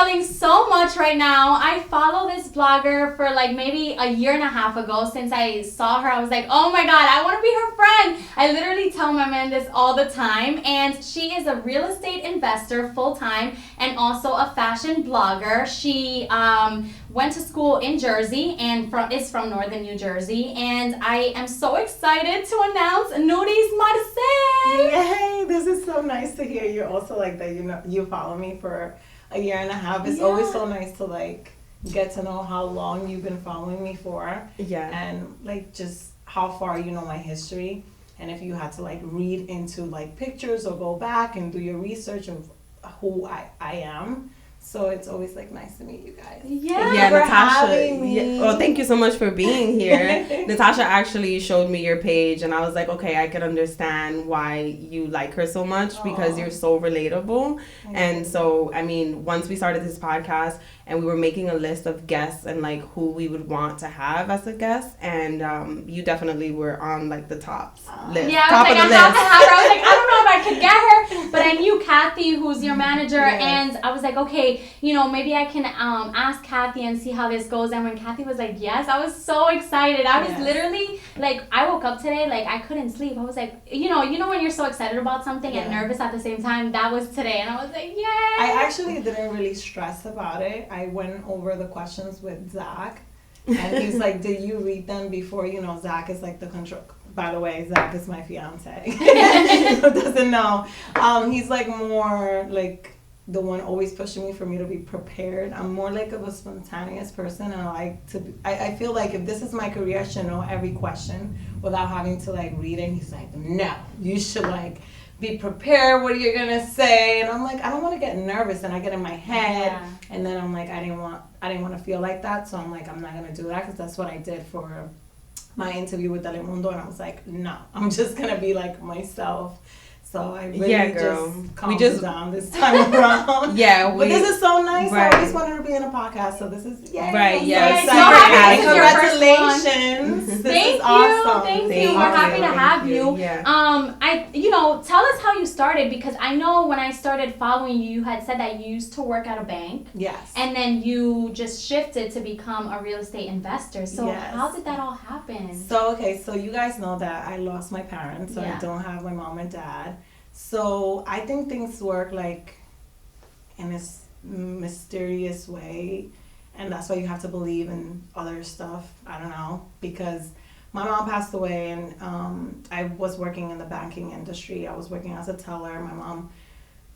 smiling so much right now. I follow this blogger for like maybe a year and a half ago. Since I saw her, I was like, oh my God, I want to be her friend. I literally tell my man this all the time. And she is a real estate investor full time and also a fashion blogger. She went to school in Jersey and is from northern New Jersey. And I am so excited to announce NurysMarcel. Yay, this is so nice to hear. You're also like that, you follow me for a year and a half. It's always so nice to like get to know how long you've been following me for. Yeah. And like just how far you know my history. And if you had to like read into like pictures or go back and do your research of who I am. So it's always like nice to meet you guys. Yeah, Natasha. Well, thank you so much for being here. Natasha actually showed me your page, and I was like, okay, I can understand why you like her so much because you're so relatable. And so, I mean, once we started this podcast, and we were making a list of guests and like who we would want to have as a guest, and you definitely were on like the top list. Yeah, I was like, I have to have her. I was like, I don't know if I could get her, but I knew Kathy, who's your manager, and I was like, okay, maybe I can ask Kathy and see how this goes. And when Kathy was like, yes, I was so excited. I was literally like, I woke up today, like I couldn't sleep. I was like, you know when you're so excited about something and nervous at the same time. That was today, and I was like, yay! I actually didn't really stress about it. I went over the questions with Zach, and he's like, did you read them before? Zach is like the control. By the way, Zach is my fiance. Who doesn't know? He's like more like the one always pushing me for me to be prepared. I'm more like of a spontaneous person, and I like to be, I feel like if this is my career, I should know every question without having to like read it. And he's like, no, you should like be prepared what you're gonna say. And I'm like, I don't want to get nervous, and I get in my head, and then I'm like, I didn't want to feel like that, so I'm like, I'm not gonna do that, because that's what I did for my interview with Telemundo, and I was like, no, I'm just gonna be like myself. So I really just calmed down this time around. But this is so nice. I always wanted to be in a podcast, so this is congratulations. This is awesome. Thank you. We're happy to have you. Tell us how you started, because I know when I started following you, you had said that you used to work at a bank. Yes. And then you just shifted to become a real estate investor. So how did that all happen? So you guys know that I lost my parents, so I don't have my mom and dad. So I think things work like in this mysterious way, and that's why you have to believe in other stuff. I don't know, because my mom passed away, and I was working in the banking industry. I was working as a teller. My mom,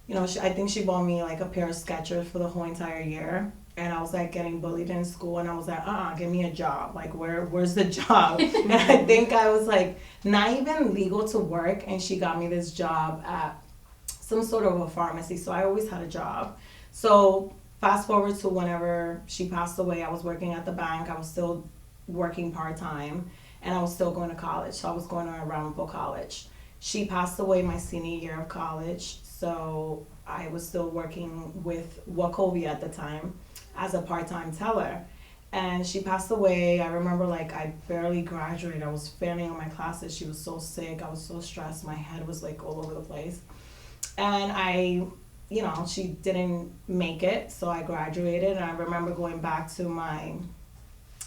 I think she bought me like a pair of Skechers for the whole entire year. And I was like getting bullied in school, and I was like, give me a job. Like, where's the job? And I think I was like not even legal to work, and she got me this job at some sort of a pharmacy. So I always had a job. So fast forward to whenever she passed away, I was working at the bank. I was still working part-time, and I was still going to college. So I was going to Ramapo College. She passed away my senior year of college, so I was still working with Wachovia at the time as a part-time teller. And she passed away. I remember like I barely graduated. I was failing on my classes. She was so sick. I was so stressed. My head was like all over the place. And she didn't make it, so I graduated. And I remember going back to my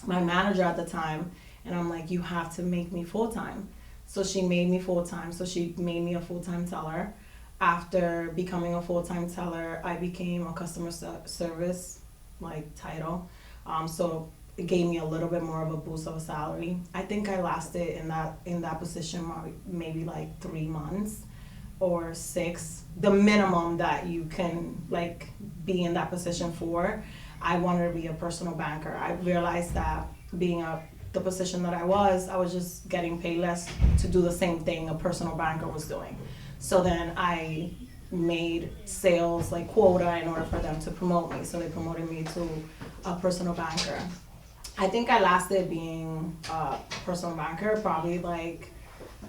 manager at the time, and I'm like, you have to make me full-time. So she made me full-time. So she made me a full-time teller. After becoming a full-time teller, I became a customer service title. So it gave me a little bit more of a boost of a salary. I think I lasted in that position maybe like 3 months or 6, the minimum that you can like be in that position for. I wanted to be a personal banker. I realized that being the position that I was just getting paid less to do the same thing a personal banker was doing. So then I made sales like quota in order for them to promote me. So they promoted me to a personal banker. I think I lasted being a personal banker probably like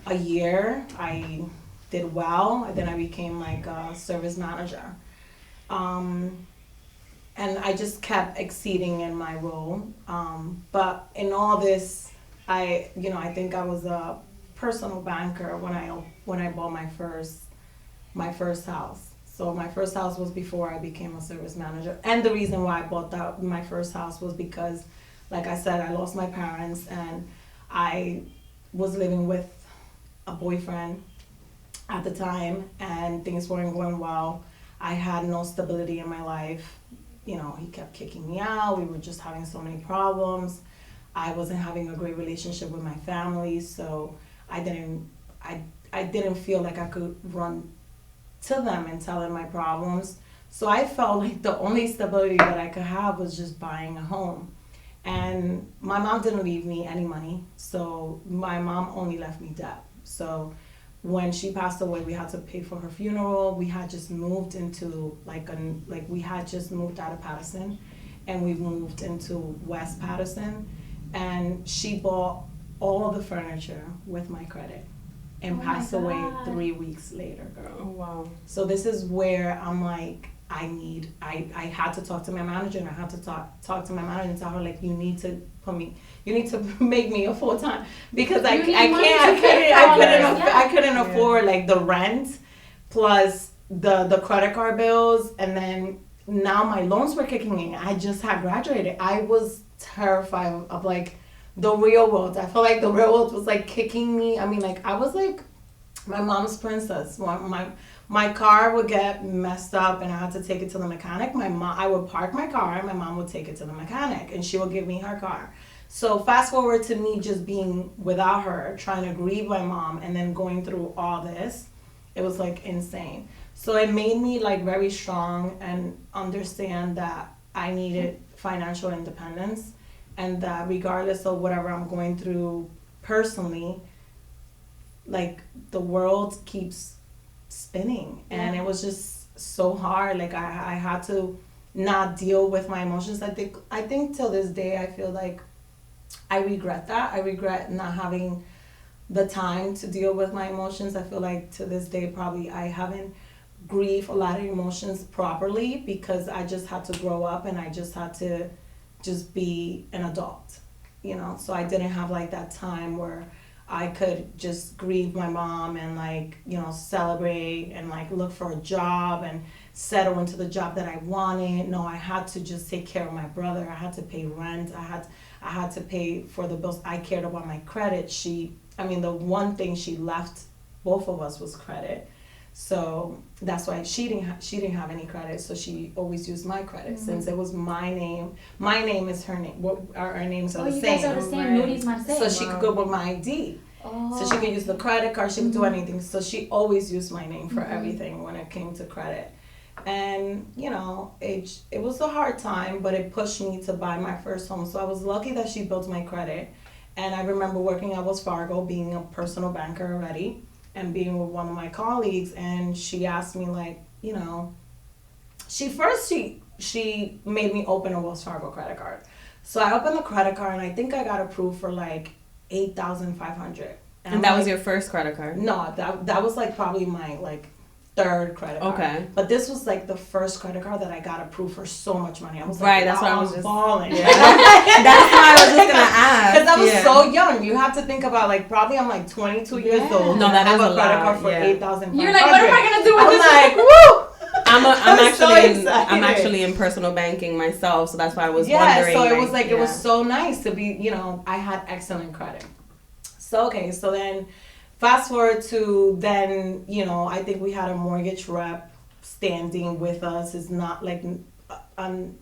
a year. I did well, and then I became like a service manager. And I just kept exceeding in my role. But in all this, I think I was a personal banker when I bought my first house. So my first house was before I became a service manager. And the reason why I bought my first house was because, like I said, I lost my parents and I was living with a boyfriend at the time and things weren't going well. I had no stability in my life. You know, he kept kicking me out. We were just having so many problems. I wasn't having a great relationship with my family, so I didn't feel like I could run to them and tell them my problems. So I felt like the only stability that I could have was just buying a home. And my mom didn't leave me any money, so my mom only left me debt. So when she passed away, we had to pay for her funeral. We had just moved into we had just moved out of Patterson, and we moved into West Patterson, and she bought all the furniture with my credit and passed away 3 weeks later, girl. Oh, wow. So this is where I'm like, I had to talk to my manager, and I had to talk to my manager and tell her, like, you need to make me a full time, because I couldn't afford like the rent plus the credit card bills, and then now my loans were kicking in. I just had graduated. I was terrified of like the real world. I felt like the real world was like kicking me. I mean, like I was like my mom's princess. My car would get messed up and I had to take it to the mechanic. I would park my car and my mom would take it to the mechanic and she would give me her car. So fast forward to me just being without her, trying to grieve my mom and then going through all this. It was like insane. So it made me like very strong and understand that I needed financial independence, and that regardless of whatever I'm going through personally, like the world keeps spinning. And it was just so hard. Like I had to not deal with my emotions. I think till this day I feel like I regret that. I regret not having the time to deal with my emotions. I feel like to this day probably I haven't grieved a lot of emotions properly because I just had to grow up and I just had to just be an adult, you know. So I didn't have like that time where I could just grieve my mom and like, you know, celebrate and like look for a job and settle into the job that I wanted. No, I had to just take care of my brother. I had to pay rent. I had to pay for the bills. I cared about my credit. The one thing she left both of us was credit. So that's why she didn't have any credit. So she always used my credit since it was my name. My name is her name. Our names are the same. You guys are the same. NurysMarcel. So she could go with my ID. Oh. So she could use the credit card. She could do anything. So she always used my name for everything when it came to credit. And, you know, it was a hard time, but it pushed me to buy my first home. So I was lucky that she built my credit. And I remember working at Wells Fargo, being a personal banker already, and being with one of my colleagues. And she asked me, like, you know, she made me open a Wells Fargo credit card. So I opened the credit card, and I think I got approved for like $8,500. And that was your first credit card? No, that was like probably my like third credit card. Okay. But this was like the first credit card that I got approved for so much money. I was like, right, that's why I was just balling. Yeah. That's why I was just gonna ask. Because I was so young. You have to think about like probably I'm like 22 years old. No, that I have is a credit card for $8,500. You're like, what am I gonna do with this? I'm like, woo! I'm actually in personal banking myself, so that's why I was wondering. So it was like it was so nice to be, you know, I had excellent credit. So so then fast forward to then, you know, I think we had a mortgage rep standing with us. It's not like on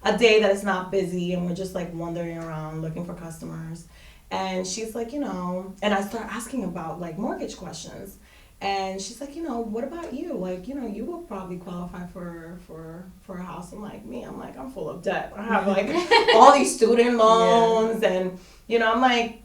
a day that it's not busy and we're just like wandering around looking for customers. And she's like, you know, and I start asking about like mortgage questions. And she's like, you know, what about you? Like, you know, you will probably qualify for a house. I'm like, me, I'm full of debt. I have like all these student loans and, you know, I'm like,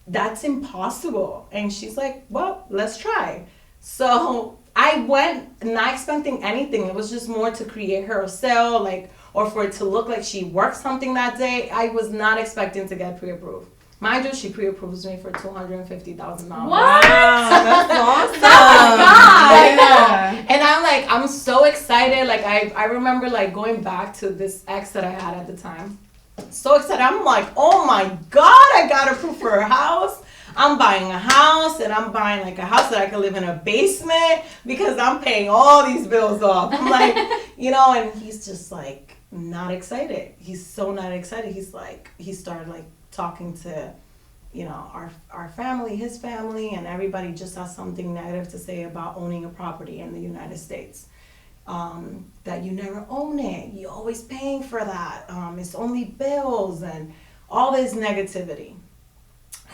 that's impossible. And she's like, well, let's try. So I went not expecting anything. It was just more to create her a sale, like, or for it to look like she worked something that day. I was not expecting to get pre-approved. Mind you, she pre-approves me for $250,000. Wow, that's awesome. Oh my God. I know. And I'm like, I'm so excited. Like I remember like going back to this ex that I had at the time. So excited. I'm like, oh my God, I got approved for her house. I'm buying a house, and I'm buying like a house that I can live in a basement because I'm paying all these bills off. I'm like, and he's just like not excited. He's so not excited. He's like, he started like talking to, our family, his family, and everybody just has something negative to say about owning a property in the United States. That you never own it. You're always paying for that. It's only bills and all this negativity.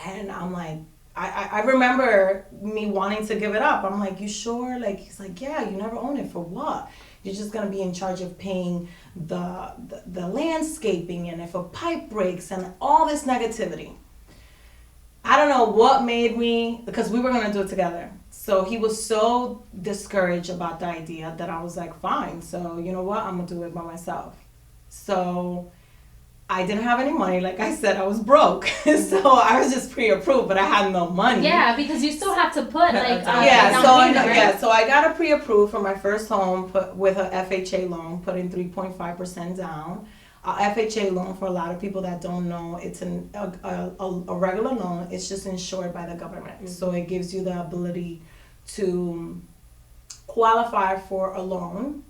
And I'm like, I remember me wanting to give it up. I'm like, you sure? Like, he's like, yeah, you never own it. For what? You're just going to be in charge of paying the landscaping and if a pipe breaks and all this negativity. I don't know what made me, because we were going to do it together. So he was so discouraged about the idea that I was like, fine. So you know what? I'm going to do it by myself. So I didn't have any money. Like I said, I was broke. So I was just pre-approved, but I had no money. Yeah, because you still have to put like so I got a pre-approved for my first home with a FHA loan, put in 3.5% down. FHA loan, for a lot of people that don't know, it's a regular loan. It's just insured by the government. Mm-hmm. So it gives you the ability to qualify for a loan.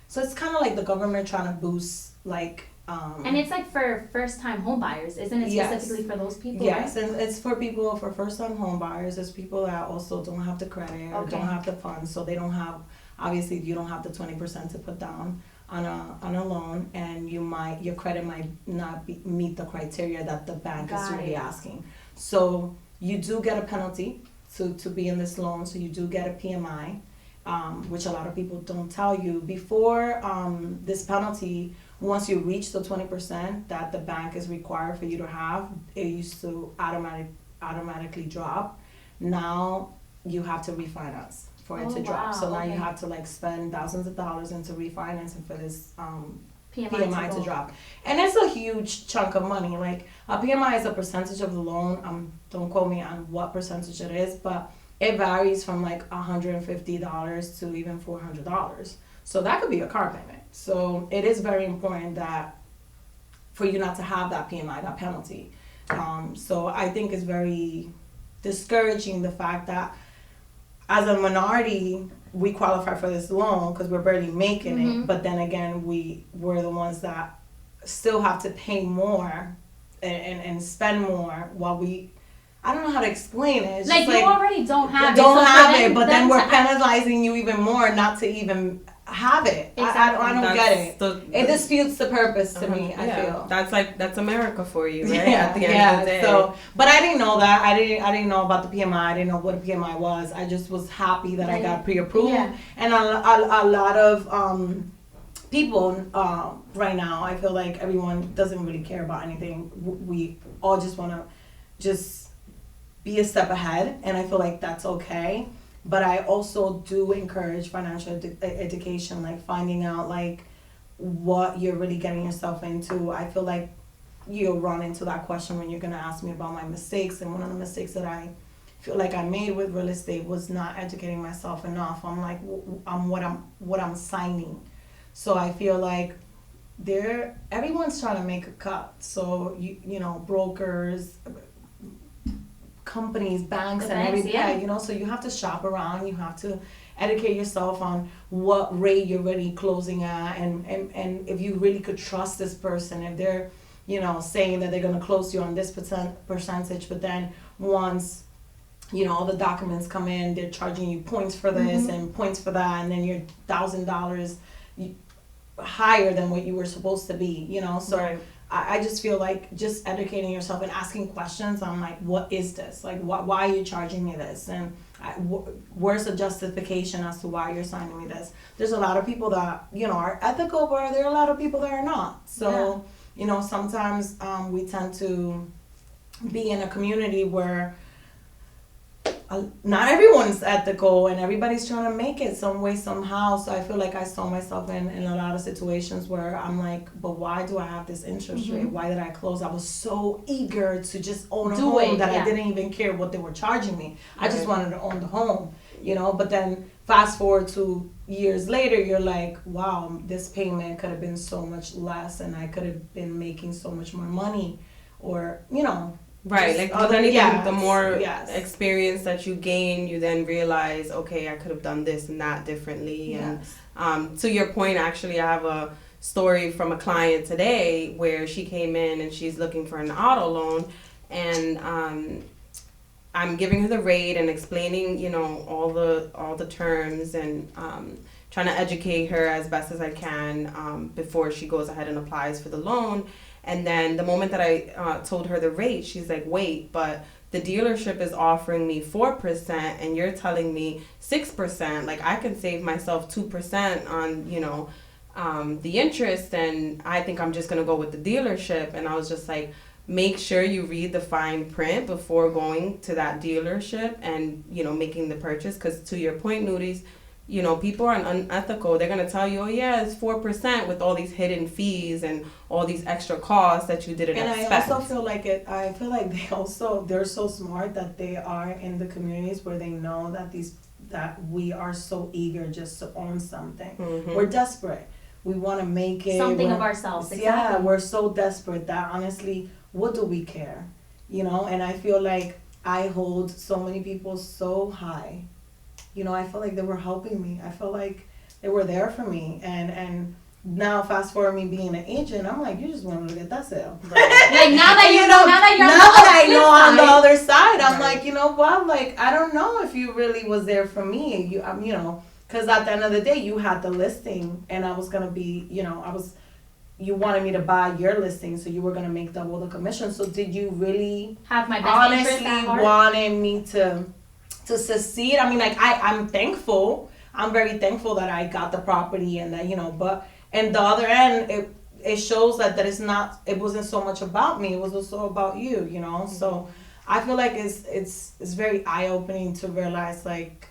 So it's kind of like the government trying to boost like. And it's like for first-time home buyers, isn't it specifically for those people? Yes, right? And it's for people, for first-time home buyers. It's people that also don't have the credit or don't have the funds, so they don't have, obviously you don't have the 20% to put down on a loan, and your credit might not meet the criteria that the bank is really asking. So you do get a penalty to be in this loan, so you do get a PMI, which a lot of people don't tell you. Before this penalty, once you reach the 20% that the bank is required for you to have, it used to automatically drop. Now you have to refinance for it to drop. So now you have to like spend thousands of dollars into refinancing for this PMI to drop. And it's a huge chunk of money. Like a PMI is a percentage of the loan. Don't quote me on what percentage it is, but it varies from like $150 to even $400. So that could be a car payment. So it is very important that for you not to have that PMI, that penalty. So I think it's very discouraging the fact that as a minority, we qualify for this loan because we're barely making it. But then again, we're the ones that still have to pay more and spend more while I don't know how to explain it. It's like you already don't have it. But then we're penalizing you even more not to even have it. Exactly. I don't get it. It disputes the purpose to me, I feel. That's America for you, right? At the end of the day. So, but I didn't know that. I didn't know about the PMI. I didn't know what a PMI was. I just was happy that I got pre-approved. Yeah. And a lot of people right now, I feel like everyone doesn't really care about anything. We all just want to just be a step ahead, and I feel like that's okay. But I also do encourage financial education, like finding out like what you're really getting yourself into. I feel like you'll run into that question when you're gonna ask me about my mistakes, and one of the mistakes that I feel like I made with real estate was not educating myself enough. I'm like, what I'm signing. So I feel like everyone's trying to make a cut. So you know, brokers, companies, banks, and everything, so you have to shop around, you have to educate yourself on what rate you're really closing at, and if you really could trust this person, if they're, saying that they're going to close you on this percentage, but then once, all the documents come in, they're charging you points for this and points for that, and then you're $1,000 higher than what you were supposed to be, so right. I just feel like just educating yourself and asking questions on like, what is this? Like, why are you charging me this? And where's the justification as to why you're signing me this? There's a lot of people that, are ethical, but there are a lot of people that are not. So, sometimes we tend to be in a community where not everyone's ethical and everybody's trying to make it some way, somehow. So I feel like I saw myself in a lot of situations where I'm like, but why do I have this interest rate? Why did I close? I was so eager to just own a home that I didn't even care what they were charging me. I just wanted to own the home, but then fast forward to years later, you're like, wow, this payment could have been so much less and I could have been making so much more money, or, Right, like with anything, the more experience that you gain, you then realize, okay, I could have done this and that differently. And to your point, actually, I have a story from a client today where she came in and she's looking for an auto loan, and I'm giving her the rate and explaining, you know, all the terms, and trying to educate her as best as I can before she goes ahead and applies for the loan. And then the moment that I told her the rate, she's like, wait, but the dealership is offering me 4% and you're telling me 6%. Like, I can save myself 2% on, you know, the interest, and I think I'm just going to go with the dealership. And I was just like, make sure you read the fine print before going to that dealership and, you know, making the purchase. Because to your point, Nuris, you know, people are unethical. They're going to tell you, oh, yeah, it's 4% with all these hidden fees and all these extra costs that you didn't expect. And I also feel like they're so smart that they are in the communities where they know that we are so eager just to own something. Mm-hmm. We're desperate. We want to make it. Something of ourselves. Exactly. Yeah, we're so desperate that honestly, what do we care? You know, and I feel like I hold so many people so high. You know, I feel like they were helping me. I feel like they were there for me. And now, fast forward me being an agent, I'm like, you just wanted to get that sale. Right. Like, now that you know, now that I know on the other side, I'm like, you know what? Like, I don't know if you really was there for me. You know, because at the end of the day, you had the listing, and I was gonna be, you know, you wanted me to buy your listing, so you were gonna make double the commission. So did you really have my best interest at heart? Wanted me to succeed? I mean, like, I'm thankful. I'm very thankful that I got the property and that, you know, but and the other end, it shows that it wasn't so much about me, it was also about you, you know. Mm-hmm. So I feel like it's very eye-opening to realize, like,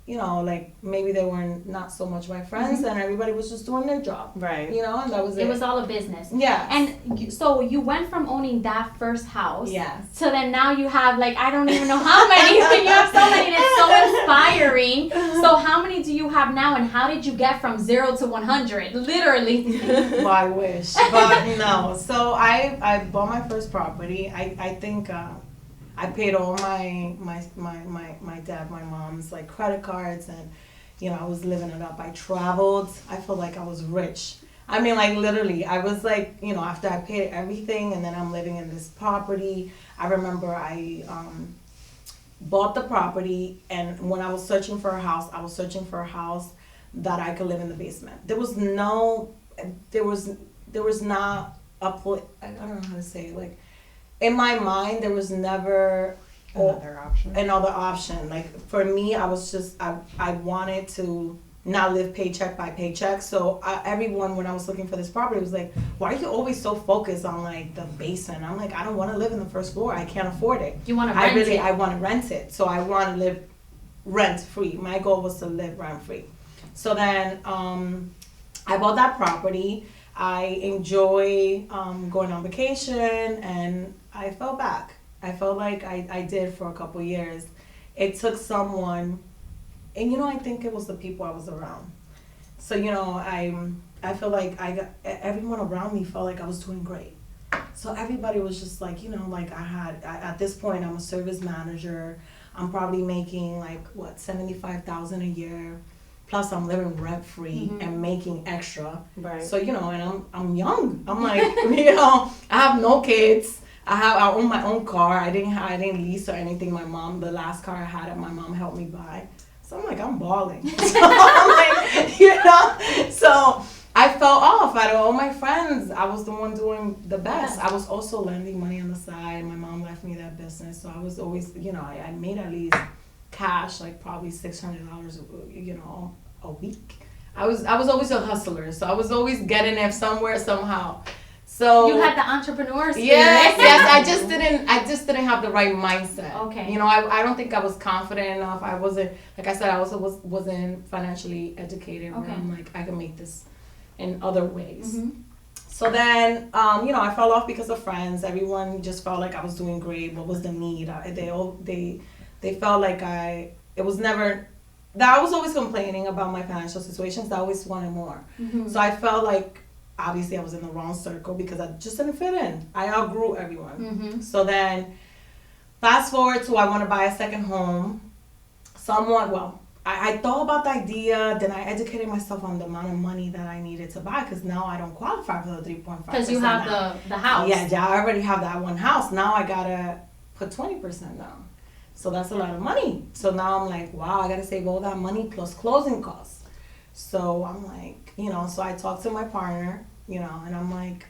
you know, like, maybe they were not so much my friends, mm-hmm. and everybody was just doing their job. Right. You know, and that was it. It was all a business. Yeah. And so you went from owning that first house. Yes. So then now you have, like, I don't even know how many. You have so many, and it's so inspiring. So how many do you have now, and how did you get from 0 to 100? Literally. Well, I wish. But no. So I bought my first property. I think... I paid all my dad, my mom's, like, credit cards, and, you know, I was living it up. I traveled. I felt like I was rich. I mean, like, literally, I was like, you know, after I paid everything, and then I'm living in this property. I remember I bought the property, and when I was searching for a house, I was searching for a house that I could live in the basement. There was not a place, I don't know how to say it, like, in my mind, there was never another option. Like, for me, I was just, I wanted to not live paycheck by paycheck. So everyone, when I was looking for this property, was like, why are you always so focused on, like, the basement? I'm like, I don't want to live in the first floor. I can't afford it. You want to rent it? I want to rent it. So I want to live rent-free. My goal was to live rent-free. So then I bought that property. I enjoy going on vacation, and I fell back. I felt like I did for a couple years. It took someone, and, you know, I think it was the people I was around. So, you know, I feel like everyone around me felt like I was doing great. So everybody was just like, you know, like, at this point, I'm a service manager. I'm probably making, like, what, $75,000 a year. Plus, I'm living rent-free, mm-hmm. and making extra. Right. So, you know, and I'm young. I'm like, you know, I have no kids. I own my own car. I didn't lease or anything. The last car I had, my mom helped me buy. So I'm like, I'm balling. So I'm like, you know. So I fell off. Out of all my friends, I was the one doing the best. I was also lending money on the side. My mom left me that business, so I was always, you know, I made at least cash, like, probably $600, you know, a week. I was always a hustler, so I was always getting it somewhere, somehow. So you had the entrepreneur spirit. Yes. I just didn't have the right mindset. Okay. You know, I don't think I was confident enough. I wasn't, like I said, I also wasn't financially educated. Okay. Where I'm like, I can make this in other ways. Mm-hmm. So then, you know, I fell off because of friends. Everyone just felt like I was doing great. What was the need? They felt like I was always complaining about my financial situations. I always wanted more. Mm-hmm. So I felt like, obviously, I was in the wrong circle because I just didn't fit in. I outgrew everyone. Mm-hmm. So then fast forward to I want to buy a second home. I thought about the idea, then I educated myself on the amount of money that I needed to buy because now I don't qualify for the 3.5%. Because you have the house. Yeah, I already have that one house. Now I gotta put 20% down. So that's a lot of money. So now I'm like, wow, I gotta save all that money plus closing costs. So I'm like, so I talked to my partner, and I'm like,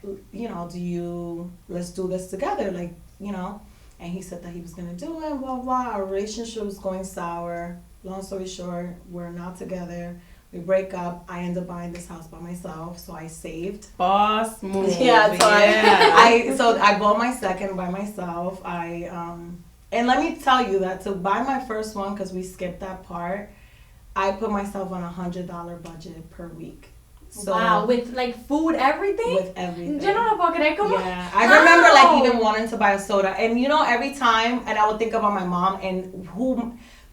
let's do this together, like, and he said that he was gonna do it, blah, blah. Our relationship was going sour. Long story short, we're not together. We break up. I end up buying this house by myself, so I saved. Boss move. Yeah, so I bought my second by myself. And let me tell you that to buy my first one, because we skipped that part, I put myself on $100 budget per week. So, wow, with like food, everything? With everything. Yo no lo puedo creer. ¿Cómo? Yeah, I remember like even wanting to buy a soda. And every time, and I would think about my mom and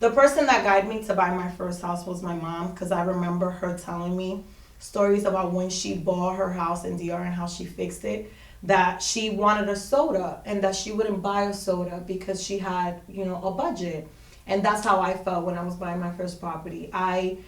the person that guided me to buy my first house was my mom, because I remember her telling me stories about when she bought her house in DR and how she fixed it, that she wanted a soda and that she wouldn't buy a soda because she had, a budget. And that's how I felt when I was buying my first property. I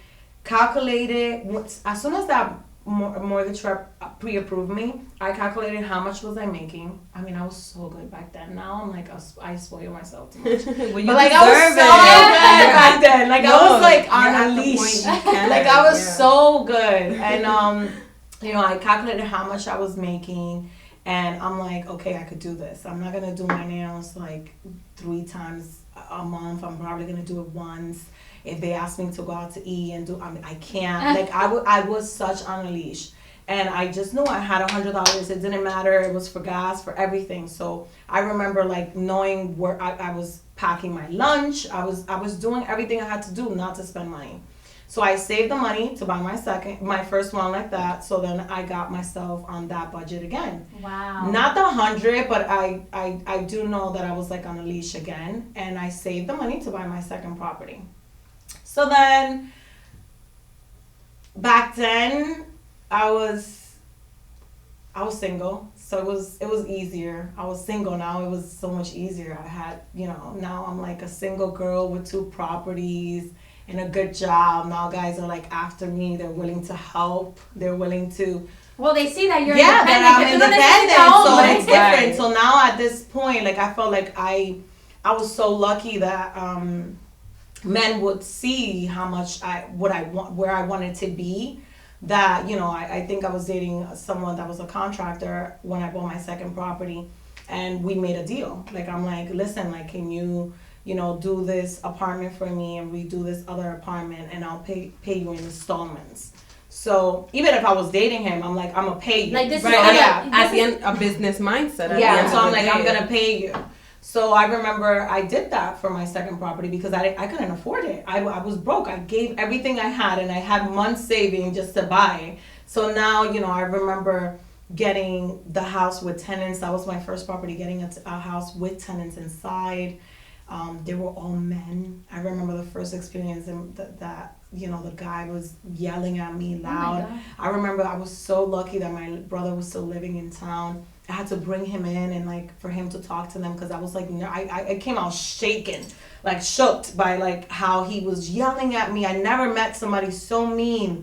calculated, as soon as that mortgage rep pre-approved me, I calculated how much was I making. I mean, I was so good back then. Now I'm like, I spoil myself too much. Well, but like, I was so good back then. Like, I was like on a leash. Like, I was so good. And, I calculated how much I was making. And I'm like, okay, I could do this. I'm not going to do my nails like 3 times a month. I'm probably going to do it once. If they ask me to go out to eat and I can't. Like, I was such on a leash. And I just knew I had $100. It didn't matter. It was for gas, for everything. So I remember like knowing where I was packing my lunch. I was doing everything I had to do not to spend money. So I saved the money to buy my first one like that. So then I got myself on that budget again. Wow. Not the 100, but I do know that I was like on a leash again. And I saved the money to buy my second property. So then, back then, I was single, so it was easier. I was single now; it was so much easier. I had, now I'm like a single girl with 2 properties and a good job. Now guys are like after me. They're willing to help. They're willing to. Well, they see that you're independent. That I'm independent, so it's different. So now at this point, like I felt like I was so lucky that men would see how much where I wanted to be, that I think I was dating someone that was a contractor when I bought my second property, and we made a deal. Like, I'm like, listen, like, can you do this apartment for me and redo this other apartment, and I'll pay you in installments. So even if I was dating him, I'm like, I'm gonna pay you. Like, this right, is at the end, a business mindset. So I'm like, I'm gonna pay you. So I remember I did that for my second property because I couldn't afford it. I was broke. I gave everything I had, and I had months saving just to buy. So now, I remember getting the house with tenants. That was my first property, getting a house with tenants inside. They were all men. I remember the first experience that the guy was yelling at me loud. Oh, I remember I was so lucky that my brother was still living in town. I had to bring him in and like for him to talk to them, because I was like, I came out shaken, like shook by like how he was yelling at me. I never met somebody so mean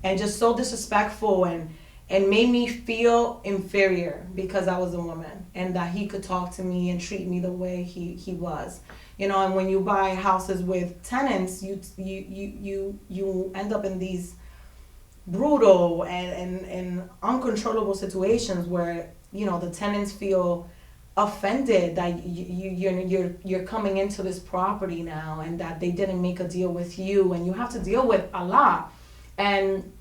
and just so disrespectful, and made me feel inferior because I was a woman, and that he could talk to me and treat me the way he was. And when you buy houses with tenants, you end up in these brutal and uncontrollable situations where the tenants feel offended that you're coming into this property now, and that they didn't make a deal with you, and you have to deal with a lot. And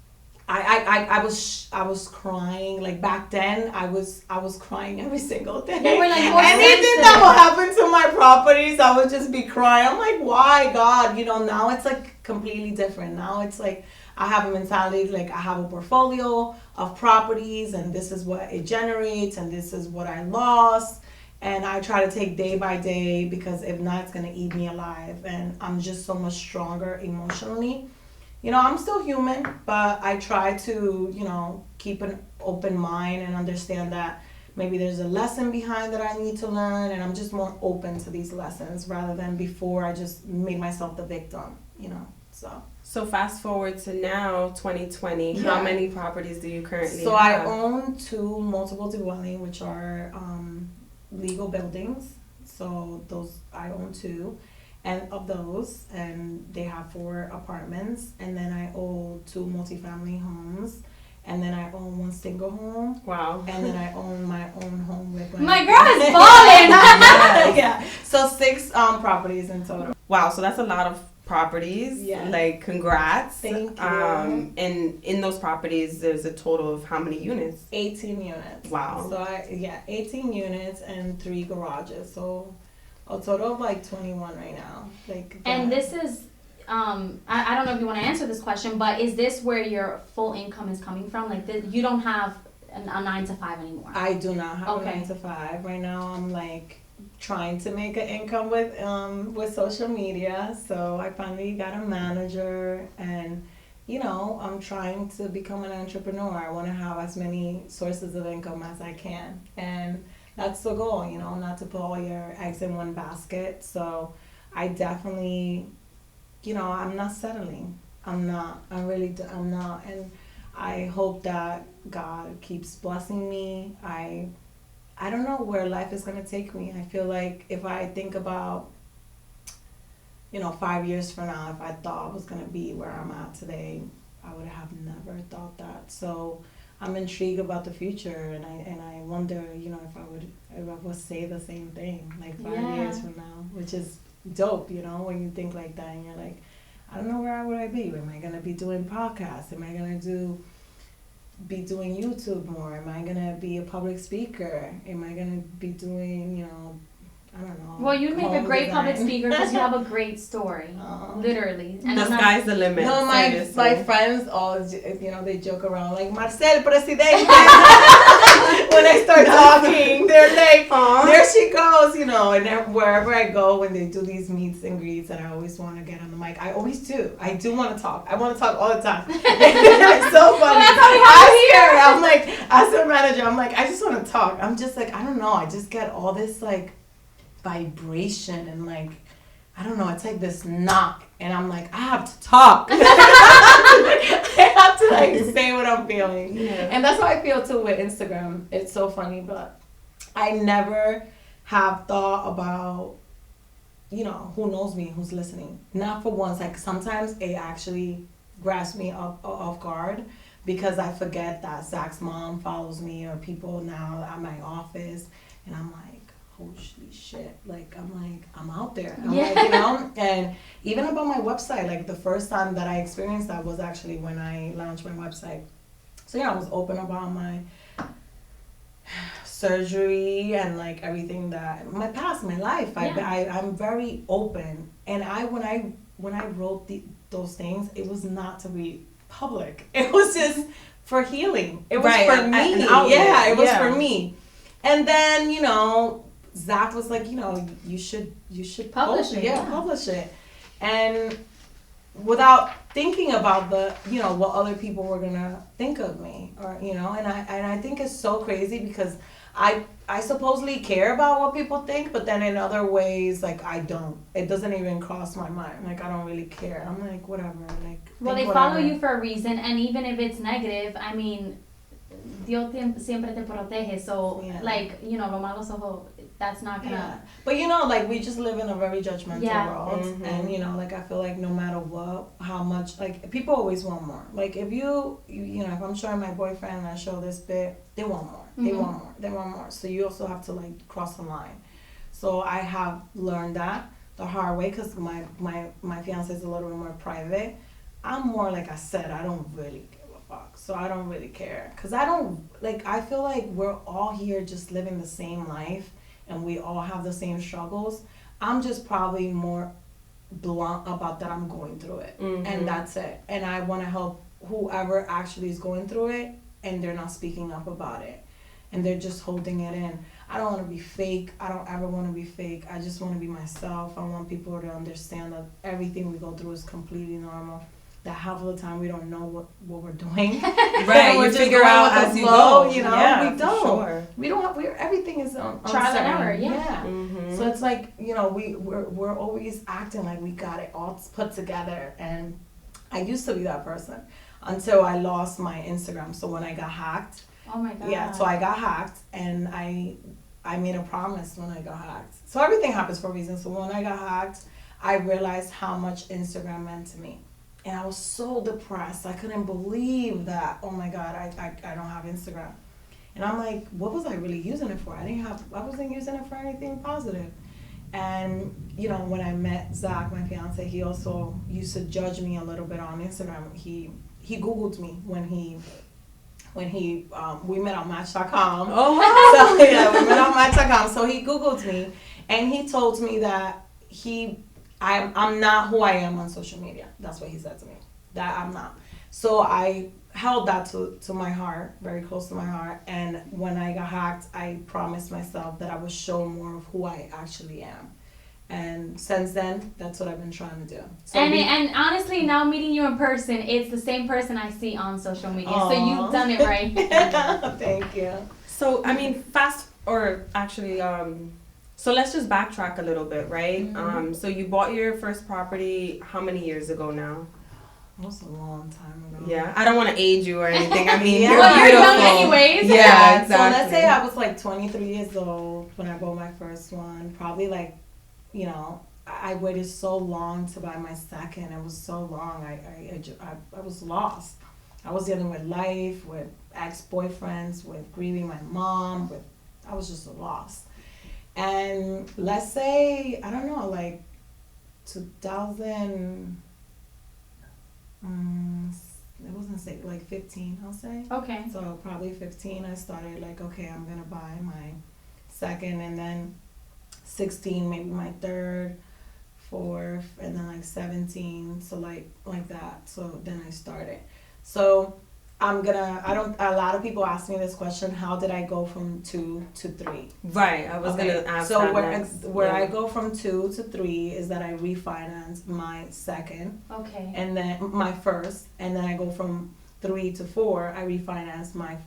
I was crying. Like back then, I was crying every single day. You were like, anything that will happen to my properties, I would just be crying. I'm like, why, God? Now it's like completely different. Now it's like I have a mentality, like I have a portfolio of properties, and this is what it generates, and this is what I lost. And I try to take day by day, because if not, it's gonna eat me alive. And I'm just so much stronger emotionally. I'm still human, but I try to, keep an open mind and understand that maybe there's a lesson behind that I need to learn, and I'm just more open to these lessons rather than before I just made myself the victim, So fast forward to now, 2020, how many properties do you currently have? So I own 2 multiple dwelling, which are legal buildings. So those, I own 2. And of those, and they have 4 apartments, and then I own 2 multifamily homes, and then I own 1 single home. Wow. And then I own my own home with my girl is balling. Yeah. So 6 properties in total. Wow. So that's a lot of properties. Yeah. Like, congrats. Thank you. And in those properties, there's a total of how many units? 18 units. Wow. So 18 units and 3 garages. So a total of like 21 right now. And this is, I don't know if you want to answer this question, but is this where your full income is coming from? Like, you don't have a 9 to 5 anymore? I do not have a 9 to 5. Right now I'm trying to make an income with social media. So I finally got a manager, and I'm trying to become an entrepreneur. I want to have as many sources of income as I can. And that's the goal, not to put all your eggs in one basket. So I definitely, I'm not settling. I'm not. And I hope that God keeps blessing me. I don't know where life is going to take me. I feel like if I think about, 5 years from now, if I thought I was going to be where I'm at today, I would have never thought that. So I'm intrigued about the future, and I wonder, if I would say the same thing 5 years from now, which is dope, when you think like that, and you're like, I don't know where would I be. Am I gonna be doing podcasts? Am I gonna be doing YouTube more? Am I gonna be a public speaker? Am I gonna be doing, I don't know. Well, you'd make a great public speaker because you have a great story, literally. And the sky's the limit. No, my friends all, they joke around like Marcel Presidente. When I start talking, they're like, there she goes, and then wherever I go, when they do these meets and greets, and I always want to get on the mic. I always do. I do want to talk. I want to talk all the time. It's so funny. Well, that's how we have here. I'm like, as a manager, I'm like, I just want to talk. I'm just like, I don't know. I just get all this vibration, and I don't know, it's like this knock, and I'm like, I have to talk. I have to say what I'm feeling. And that's how I feel too with Instagram. It's so funny, but I never have thought about, who knows me, who's listening. Not for once. Sometimes it actually grabs me off guard, because I forget that Zach's mom follows me, or people now at my office, and I'm like, holy shit, I'm out there. I'm and even about my website, the first time that I experienced that was actually when I launched my website. So I was open about my surgery and everything that, my past, my life. I'm very open. And when I wrote those things, it was not to be public. It was just for healing. It was for me. It was for me. And then, Zach was like, you should publish it. Publish it. And without thinking about the, what other people were gonna think of me, or, and I think it's so crazy, because I supposedly care about what people think, but then in other ways, I don't. It doesn't even cross my mind. I don't really care. I'm like, whatever. Well, they follow you for a reason, and even if it's negative, I mean, Dios siempre te protege. So, lo malo ojo, that's not gonna. Yeah. But we just live in a very judgmental world, Mm-hmm. and I feel like no matter what, how much, people always want more. If if I'm showing my boyfriend and I show this bit, they want more. Mm-hmm. They want more. So you also have to cross the line. So I have learned that the hard way, because my fiance is a little bit more private. I'm more, like I said, I don't really give a fuck. So I don't really care, because I feel like we're all here just living the same life, and we all have the same struggles. I'm just probably more blunt about that I'm going through it. Mm-hmm. And that's it. And I want to help whoever actually is going through it, and they're not speaking up about it, and they're just holding it in. I don't want to be fake. I don't ever want to be fake. I just want to be myself. I want people to understand that everything we go through is completely normal, that half of the time we don't know what we're doing. Right, we're you just figure going out with as the you flow, go. you know. Yeah, We don't. Sure. We don't have. Everything is on trial and error. Yeah. Mm-hmm. So it's like, you know, we're always acting like we got it all put together, and I used to be that person until I lost my Instagram. So when I got hacked. Oh my God. Yeah, so I got hacked, and I made a promise when I got hacked. So everything happens for a reason. So when I got hacked, I realized how much Instagram meant to me. And I was so depressed. I couldn't believe that, oh my God, I don't have Instagram. And I'm like, what was I really using it for? I wasn't using it for anything positive. And, you know, when I met Zach, my fiance, he also used to judge me a little bit on Instagram. He Googled me when we met on Match.com. Oh, wow. So yeah, we met on Match.com. So he Googled me, and he told me that I'm not who I am on social media. That's what he said to me. That I'm not. So I held that to my heart, very close to my heart. And when I got hacked, I promised myself that I would show more of who I actually am. And since then, that's what I've been trying to do. So and honestly, now meeting you in person, it's the same person I see on social media. Aww. So you've done it right. Thank you. So, I mean, so let's just backtrack a little bit, right? Mm-hmm. So you bought your first property how many years ago now? That was a long time ago. Yeah, I don't want to age you or anything. I mean, Yeah. Well, you're beautiful. young anyways. Yeah, exactly. So let's say I was like 23 years old when I bought my first one. Probably like, you know, I waited so long to buy my second. It was so long. I was lost. I was dealing with life, with ex-boyfriends, with grieving my mom. I was just lost. And let's say, I don't know, like 2000. It wasn't say like 15, I'll say. Okay. So probably 15, I started like, okay, I'm gonna buy my second, and then 16, maybe my third, fourth, and then like 17. So like that. So then I started. So a lot of people ask me this question: how did I go from 2 to 3? Right, I was gonna ask so that where next. I go from 2 to 3 is that I refinance my second, Okay. and then my first, and then I go from 3 to 4. I refinance my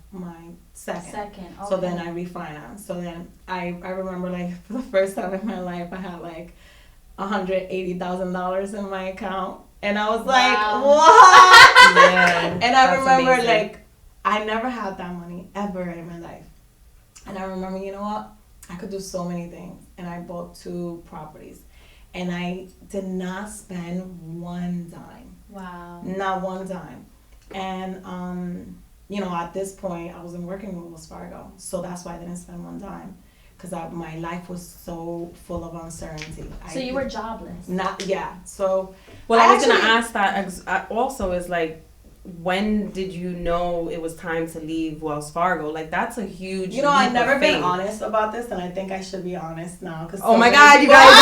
second. Okay. So then I refinance. So then I remember, like, for the first time in my life, I had like $180,000 in my account. And I was like, Wow. what? Yeah, And I that's remember, amazing. like, I never had that money ever in my life. And I remember, you know what? I could do so many things. And I bought 2 properties. And I did not spend one dime. Wow. Not one dime. And, you know, at this point, I wasn't working with Wells Fargo. So that's why I didn't spend one dime. Because my life was so full of uncertainty. So you were jobless. So Well, I was going to ask that also is like, when did you know it was time to leave Wells Fargo? Like, that's a huge leap I've never of been faith. honest about this, and I think I should be honest now. Oh my God, you guys,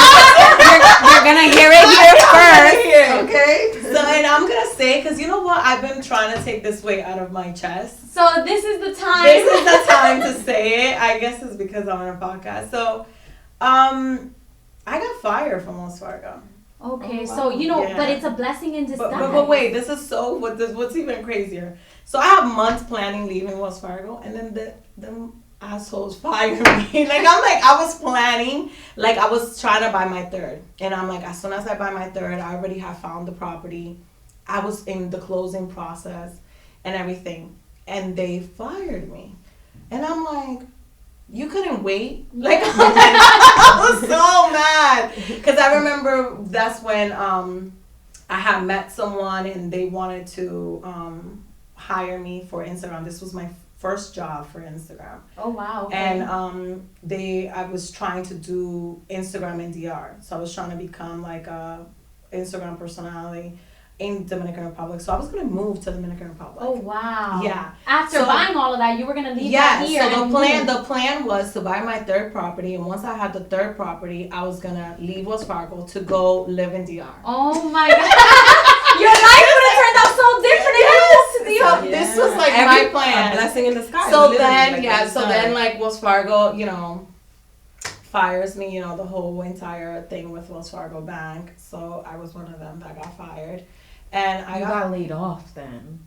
you're going to hear it here first. Okay? So, and I'm going to say, because you know what? I've been trying to take this weight out of my chest. So this is the time. This is the time to say it. I guess it's because I'm on a podcast. So, I got fired from Wells Fargo. Okay, Oh, wow. so Yeah. but it's a blessing in disguise. But wait, this is what's even crazier. So I have months planning leaving Wells Fargo, and then them assholes fire me. I was planning, like I was trying to buy my third, and I'm like, as soon as I buy my third, I already have found the property. I was in the closing process and everything, and they fired me, and I'm like, you couldn't wait? Like, I was so mad. Because I remember that's when I had met someone and they wanted to hire me for Instagram. This was my first job for Instagram. Oh, wow. Okay. And I was trying to do Instagram in DR. So I was trying to become like a Instagram personality in Dominican Republic. So I was going to move to Dominican Republic. Oh, wow. Yeah. After buying all of that, you were going to leave that here. So and the plan was to buy my third property, and once I had the third property, I was going to leave Wells Fargo to go live in DR. Oh my God. Your life would have turned out so different if you moved to DR. So this was like my plan. A blessing in disguise. So literally, then, like Wells Fargo, fires me, the whole entire thing with Wells Fargo Bank. So I was one of them that got fired. And I got laid off then.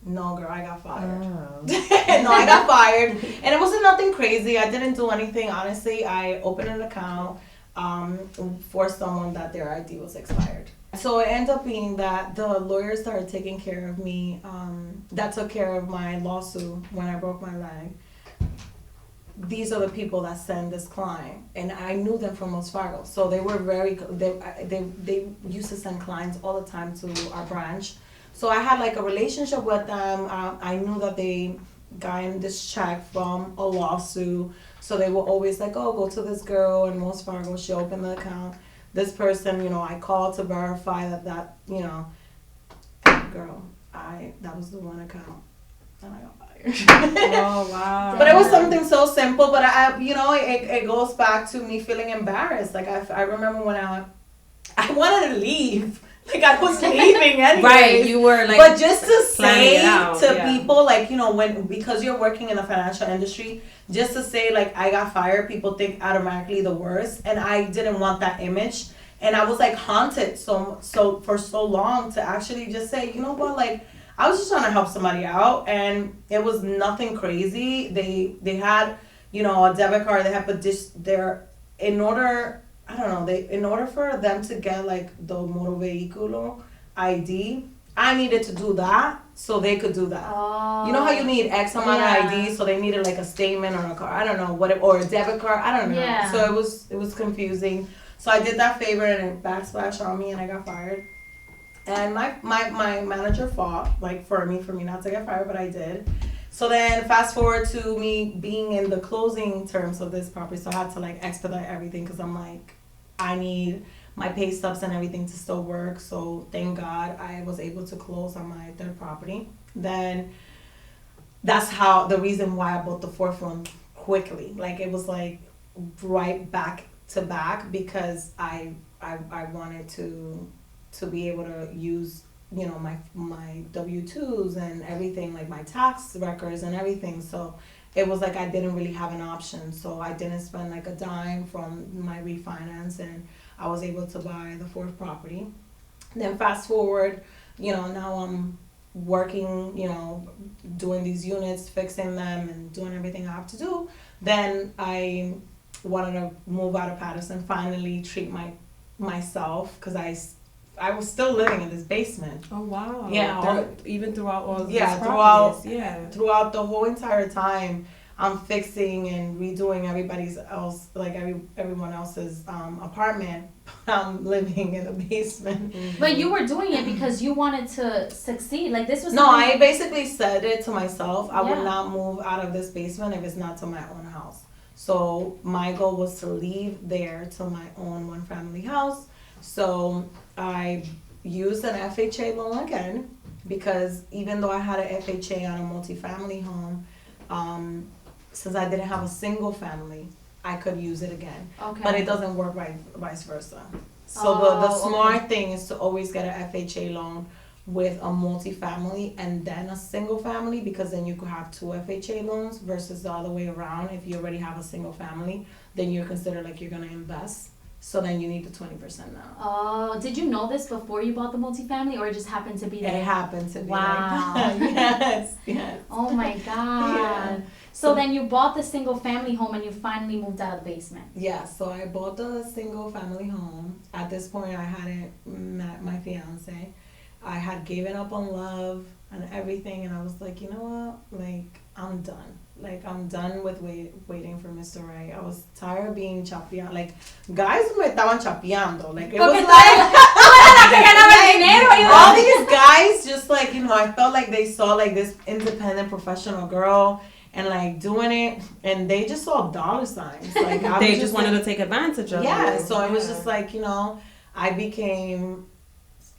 No, girl, I got fired. Oh. No, I got fired. And it wasn't nothing crazy. I didn't do anything. Honestly, I opened an account for someone that their ID was expired. So it ended up being that the lawyers started taking care of me, that took care of my lawsuit when I broke my leg. These are the people that send this client, and I knew them from Wells Fargo. So they were they used to send clients all the time to our branch. So I had like a relationship with them. I knew that they got this check from a lawsuit. So they were always like, oh, go to this girl in Wells Fargo. She opened the account. This person, I called to verify that girl, that was the one account. And I got fired. Oh, wow. But it was something so simple. But it goes back to me feeling embarrassed. Like I remember when I wanted to leave. Like I was leaving anyway. Right, you were like. But just to say to people, like, because you're working in the financial industry, just to say like I got fired, people think automatically the worst, and I didn't want that image, and I was like haunted so for so long to actually just say, you know what, like I was just trying to help somebody out, and it was nothing crazy. They had a debit card. They had, but in order for them to get like the motor vehiculo ID, I needed to do that so they could do that. Oh. You know how you need X amount of ID, so they needed like a statement or a card, I don't know, or a debit card, I don't know. Yeah. So it was confusing. So I did that favor and it backsplashed on me and I got fired. And my manager fought like for me not to get fired, but I did. So then fast forward to me being in the closing terms of this property, so I had to like expedite everything because I'm like, I need my pay stubs and everything to still work. So thank God I was able to close on my third property. Then that's the reason why I bought the fourth one quickly. Like it was like right back to back because I wanted to be able to use my W-2s and everything, like my tax records and everything. So it was like I didn't really have an option. So I didn't spend like a dime from my refinance, and I was able to buy the fourth property. Then fast forward, now I'm working, doing these units, fixing them and doing everything I have to do. Then I wanted to move out of Patterson, finally treat myself, because I was still living in this basement. Oh wow! Yeah, even throughout all these throughout the whole entire time, I'm fixing and redoing everyone else's apartment. I'm living in the basement. Mm-hmm. But you were doing it because you wanted to succeed. Like this was. No, I basically said it to myself. I would not move out of this basement if it's not to my own house. So my goal was to leave there to my own one-family house. So I used an FHA loan again, because even though I had an FHA on a multifamily home, since I didn't have a single family, I could use it again. Okay. But it doesn't work vice versa. So the smart thing is to always get an FHA loan with a multifamily and then a single family, because then you could have two FHA loans versus the other way around. If you already have a single family, then you're considered like you're going to invest. So then you need the 20% now. Oh, did you know this before you bought the multifamily, or it just happened to be there? It happened to be wow. there. Yes. Oh my God. Yeah. So then you bought the single family home and you finally moved out of the basement. Yeah, so I bought the single family home. At this point, I hadn't met my fiance. I had given up on love and everything, and I was like, you know what? Like, I'm done. Like, I'm done with waiting for Mr. Right. I was tired of being chapeando. Like, guys me estaban chapeando. Like, it was like all these guys just like, I felt like they saw like this independent professional girl and like doing it, and they just saw dollar signs. Like, they just wanted to take advantage of it. Yeah, so it was just like, I became,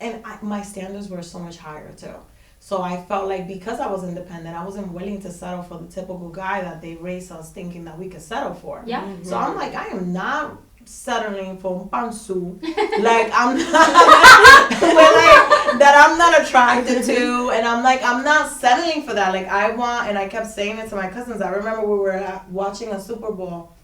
and my standards were so much higher too. So I felt like because I was independent, I wasn't willing to settle for the typical guy that they raised us thinking that we could settle for. Yeah. Mm-hmm. So I'm like, I am not settling for un pansu. Like, I'm not, that I'm not attracted to. And I'm like, I'm not settling for that. Like, I want, and I kept saying it to my cousins. I remember we were watching a Super Bowl.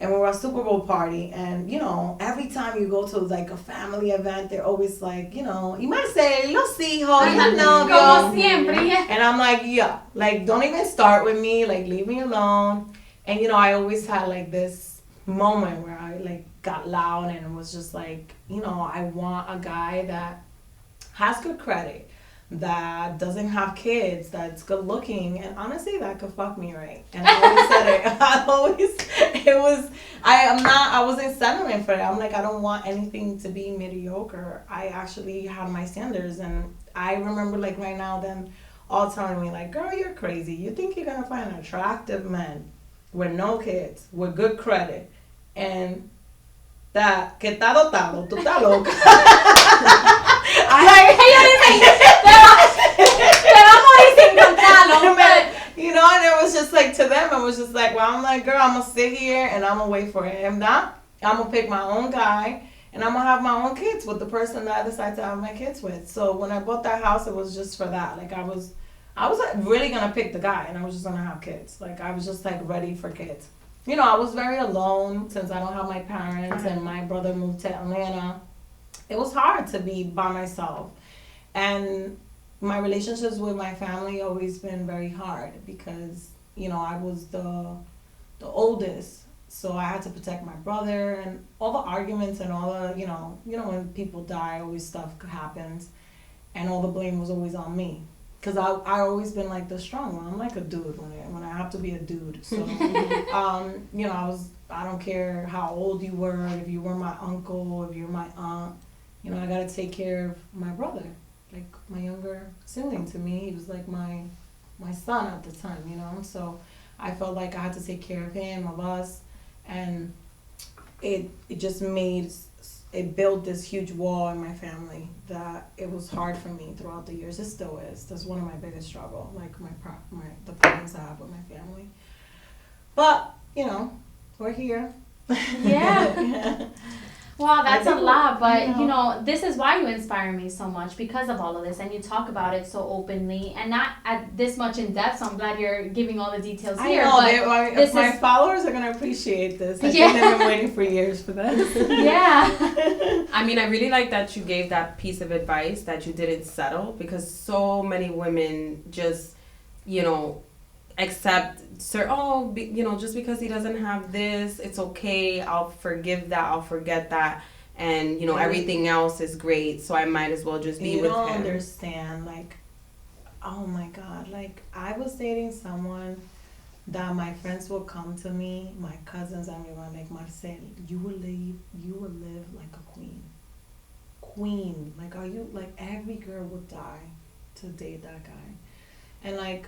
and we were at a Super Bowl party, and you know, every time you go to like a family event, they're always like, you know, y Marcel, los hijos, you know, como siempre. and I'm like, yeah, like don't even start with me, like leave me alone. And you know, I always had like this moment where I like got loud and was just like, you know, I want a guy that has good credit, that doesn't have kids, that's good looking, and honestly that could fuck me right. And I always said it. I wasn't settling for it. I'm like, I don't want anything to be mediocre. I actually had my standards, and I remember like right now them all telling me like, girl, you're crazy. You think you're gonna find an attractive man with no kids, with good credit, and that que está dotado, tú estás loca. You know, and it was just like, to them, it was just like, well, I'm like, girl, I'm gonna sit here and I'm gonna wait for it. If not, I'm gonna pick my own guy and I'm gonna have my own kids with the person that I decide to have my kids with. So when I bought that house, it was just for that. Like I was like really gonna pick the guy, and I was just gonna have kids. Like I was just like ready for kids. You know, I was very alone since I don't have my parents, and my brother moved to Atlanta. It was hard to be by myself, and my relationships with my family always been very hard because, you know, I was the oldest, so I had to protect my brother, and all the arguments and all the, you know when people die, always stuff happens, and all the blame was always on me. Because I always been like the strong one. I'm like a dude when I have to be a dude. So, you know, I don't care how old you were, if you were my uncle, if you're my aunt, you know, I got to take care of my brother, like my younger sibling to me. He was like my son at the time, you know. So I felt like I had to take care of him, of us, and it just built this huge wall in my family that it was hard for me throughout the years. It still is. That's one of my biggest struggles, like the problems I have with my family. But, you know, we're here. Yeah. Yeah. Wow, that's a lot, but you know, this is why you inspire me so much, because of all of this, and you talk about it so openly and not at this much in depth. So I'm glad you're giving all the details here. I know, my followers are gonna appreciate this. I think they've been waiting for years for this. Yeah. I mean, I really like that you gave that piece of advice, that you didn't settle, because so many women just, you know, accept, you know, just because he doesn't have this, it's okay, I'll forgive that, I'll forget that, and you know, everything else is great, so I might as well just be with him. You don't understand, like, oh my God, like I was dating someone that my friends will come to me, my cousins, and they were like, Marcel, you will live like a queen. Like, are you, like, every girl would die to date that guy. And like,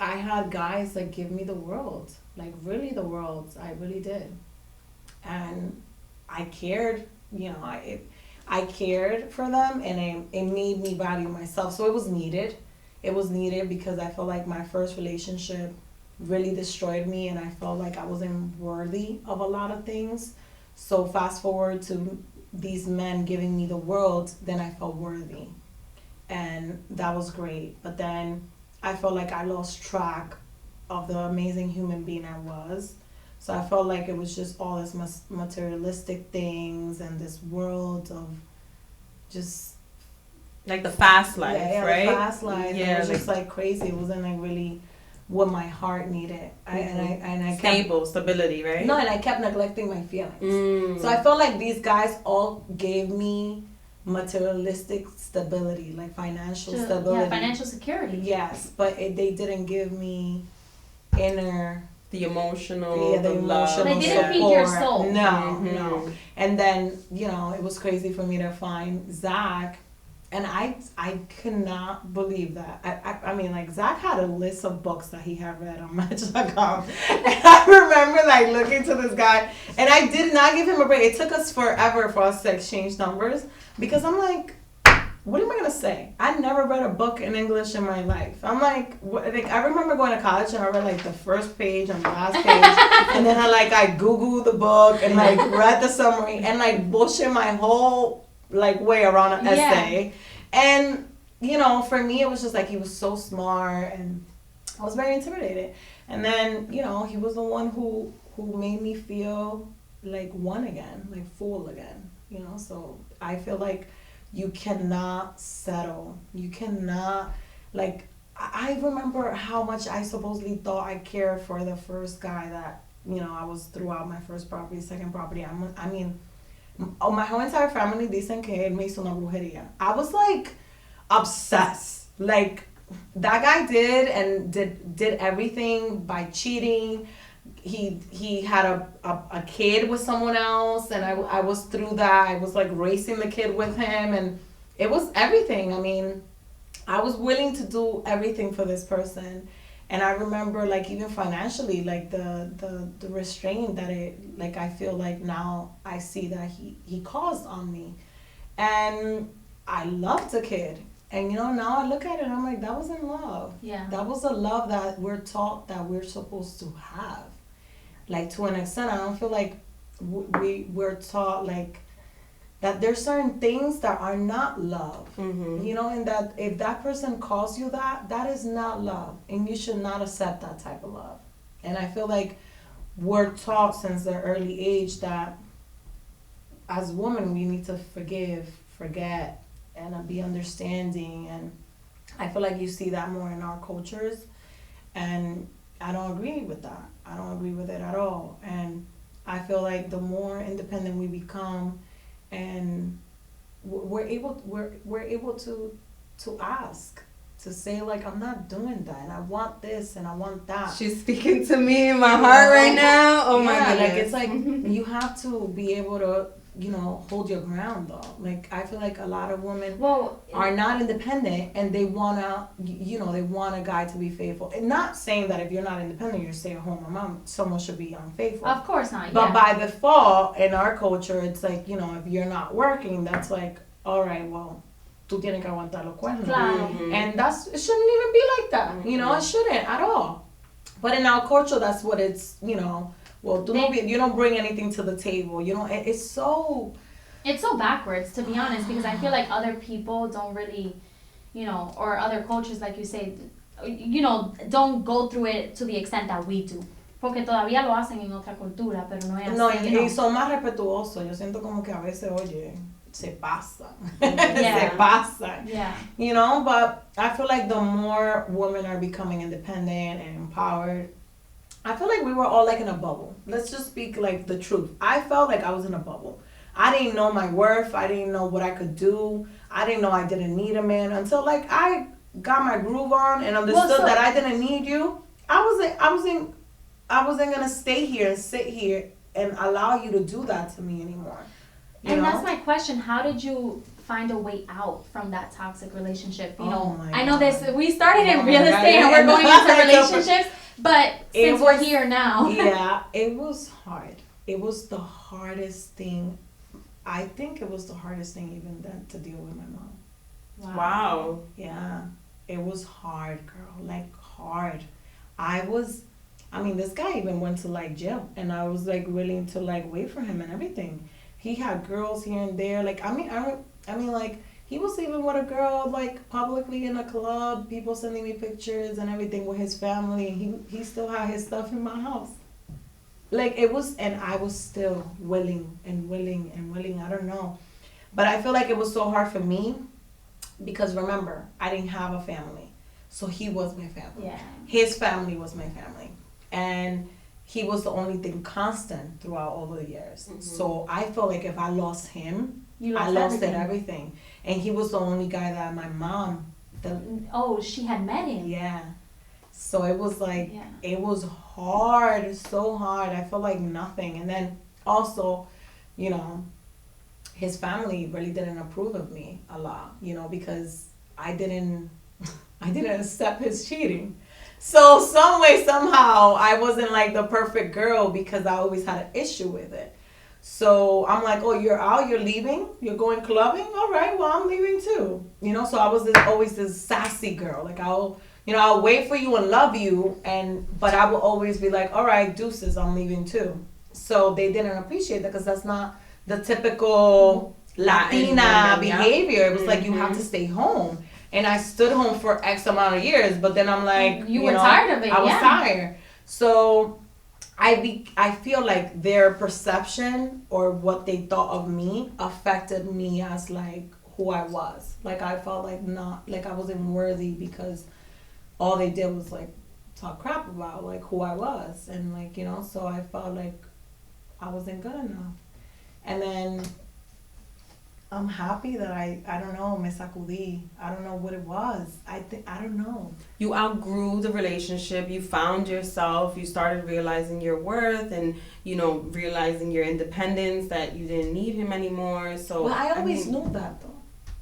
I had guys like give me the world, like really the world. I really did, and I cared. You know, I cared for them, and it made me value myself. So it was needed. It was needed because I felt like my first relationship really destroyed me, and I felt like I wasn't worthy of a lot of things. So fast forward to these men giving me the world, then I felt worthy, and that was great. But then I felt like I lost track of the amazing human being I was. So I felt like it was just all this materialistic things and this world of just like the fast life, right? The fast life. Yeah, it was just like crazy. It wasn't like really what my heart needed. I stability, right? No, and I kept neglecting my feelings. So I felt like these guys all gave me materialistic stability, like financial stability. Yeah, financial security. Yes, but they didn't give me inner... the emotional, the emotional They didn't feed your soul. No. And then, you know, it was crazy for me to find Zach, and I could not believe that. I mean, like, Zach had a list of books that he had read on Match.com. And I remember, like, looking to this guy, and I did not give him a break. It took us forever for us to exchange numbers, because I'm like, what am I going to say? I never read a book in English in my life. I'm like, I remember going to college and I read like the first page and the last page. And then I Googled the book and like read the summary and like bullshit my whole like way around an essay. And, you know, for me, it was just like he was so smart and I was very intimidated. And then, you know, he was the one who who made me feel like one again, like full again, you know. So I feel like you cannot settle. You cannot, like, I remember how much I supposedly thought I cared for the first guy that, you know, I was throughout my first property, second property. I mean, my whole entire family dicen que él me hizo una brujería. I was like obsessed. Like, that guy did everything by cheating. He had a kid with someone else, and I was through that. I was like raising the kid with him, and it was everything. I mean, I was willing to do everything for this person. And I remember, like, even financially, like the restraint that it, like, I feel like now I see that he caused on me. And I loved the kid. And, you know, now I look at it and I'm like, that wasn't love. Yeah. That was a love that we're taught that we're supposed to have. Like, to an extent, I don't feel like we're taught, like, that there's certain things that are not love. Mm-hmm. You know, and that if that person calls you that is not love. And you should not accept that type of love. And I feel like we're taught since the early age that as women, we need to forgive, forget, and be understanding. And I feel like you see that more in our cultures. And I don't agree with that. I don't agree with it at all. And I feel like the more independent we become, and we're able to ask, to say, like, I'm not doing that, and I want this, and I want that. She's speaking to me in my heart right now. Oh my goodness. Like, it's like you have to be able to, you know, hold your ground, though. Like, I feel like a lot of women are not independent, and they wanna, you know, they want a guy to be faithful. And not saying that if you're not independent, you're stay-at-home mom, someone should be unfaithful. Of course not. But by default, in our culture, it's like, you know, if you're not working, that's like, all right, well, tú tienes que aguantar los cuernos. Claro. And it shouldn't even be like that. You know, it shouldn't at all. But in our culture, that's what it's, you know. Well, you don't bring anything to the table. You know, it's so backwards, to be honest, because I feel like other people don't really, you know, or other cultures, like you say, you know, don't go through it to the extent that we do. Porque todavía lo hacen en otra cultura, pero no es así. No, y son más respetuosos. Yo siento como que a veces, oye, se pasa. Yeah. Se pasa. Yeah. You know, but I feel like the more women are becoming independent and empowered, I feel like we were all like in a bubble. Let's just speak like the truth. I felt like I was in a bubble. I didn't know my worth. I didn't know what I could do. I didn't know I didn't need a man until, like, I got my groove on and understood that I didn't need you. I wasn't gonna stay here and sit here and allow you to do that to me anymore. You know? That's my question. How did you find a way out from that toxic relationship? You know, I know this. We started in real estate and we're going into relationships. But since we're here now. Yeah, it was hard. It was the hardest thing. I think it was the hardest thing even then to deal with my mom. Wow. Yeah, it was hard, girl. Like, hard. This guy even went to, like, jail. And I was, like, willing to, like, wait for him and everything. He had girls here and there. Like, like, he was even with a girl, like, publicly in a club, people sending me pictures and everything with his family. He still had his stuff in my house. Like, it was, and I was still willing. I don't know. But I feel like it was so hard for me because, remember, I didn't have a family. So he was my family. Yeah. His family was my family. And he was the only thing constant throughout all the years. Mm-hmm. So I felt like if I lost him, I lost everything. And he was the only guy that my mom... she had met him. Yeah. So it was like, It was hard, so hard. I felt like nothing. And then also, you know, his family really didn't approve of me a lot, you know, because I didn't accept his cheating. So some way, somehow, I wasn't like the perfect girl because I always had an issue with it. So I'm like, oh, you're out, you're leaving, you're going clubbing? All right, well, I'm leaving too. You know, so I was always this sassy girl. Like, I'll wait for you and love you, but I will always be like, all right, deuces, I'm leaving too. So they didn't appreciate that because that's not the typical Latina behavior. It was like, you have to stay home. And I stood home for X amount of years, but then I'm like, you were tired of it. I was tired. So I feel like their perception or what they thought of me affected me as like who I was. Like I felt like not like I wasn't worthy because all they did was like talk crap about like who I was, and like, you know, so I felt like I wasn't good enough. And then I'm happy that I don't know, me sacudí. I don't know what it was. I don't know. You outgrew the relationship. You found yourself. You started realizing your worth and, you know, realizing your independence, that you didn't need him anymore. So well, I always knew that though.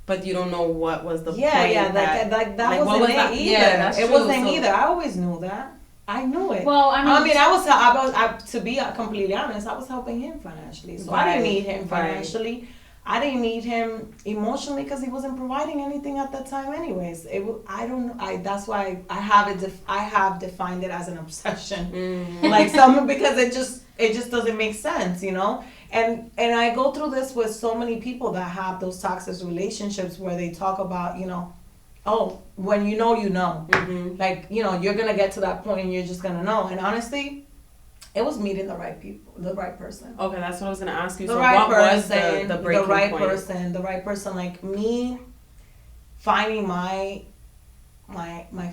But you don't know what was the point. Yeah, that like, wasn't it either. Yeah, that's it true. wasn't either. I always knew that. I knew it. Well, I mean, I to be completely honest, I was helping him financially. So I didn't need him financially. Right. I didn't need him emotionally because he wasn't providing anything at that time anyways. I don't know. That's why I have defined it as an obsession. Like something, because it just doesn't make sense, you know? And I go through this with so many people that have those toxic relationships where they talk about, you know, oh, when you know, you know. Mm-hmm. Like, you know, you're going to get to that point and you're just going to know. And honestly, it was meeting the right people, the right person. Okay, that's what I was going to ask you. The so right what person, was the breaking point? The right person, like me finding my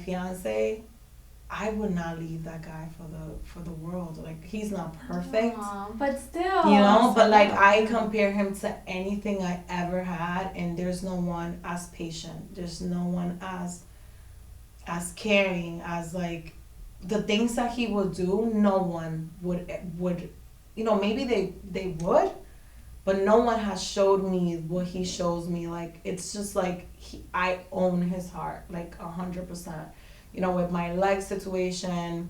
fiance, I would not leave that guy for the world. Like, he's not perfect. Aww, but still. You know, but like I compare him to anything I ever had, and there's no one as patient. There's no one as caring as like the things that he would do. No one would, you know, maybe they would, but no one has showed me what he shows me. Like, it's just like I own his heart like 100%. You know, with my leg situation,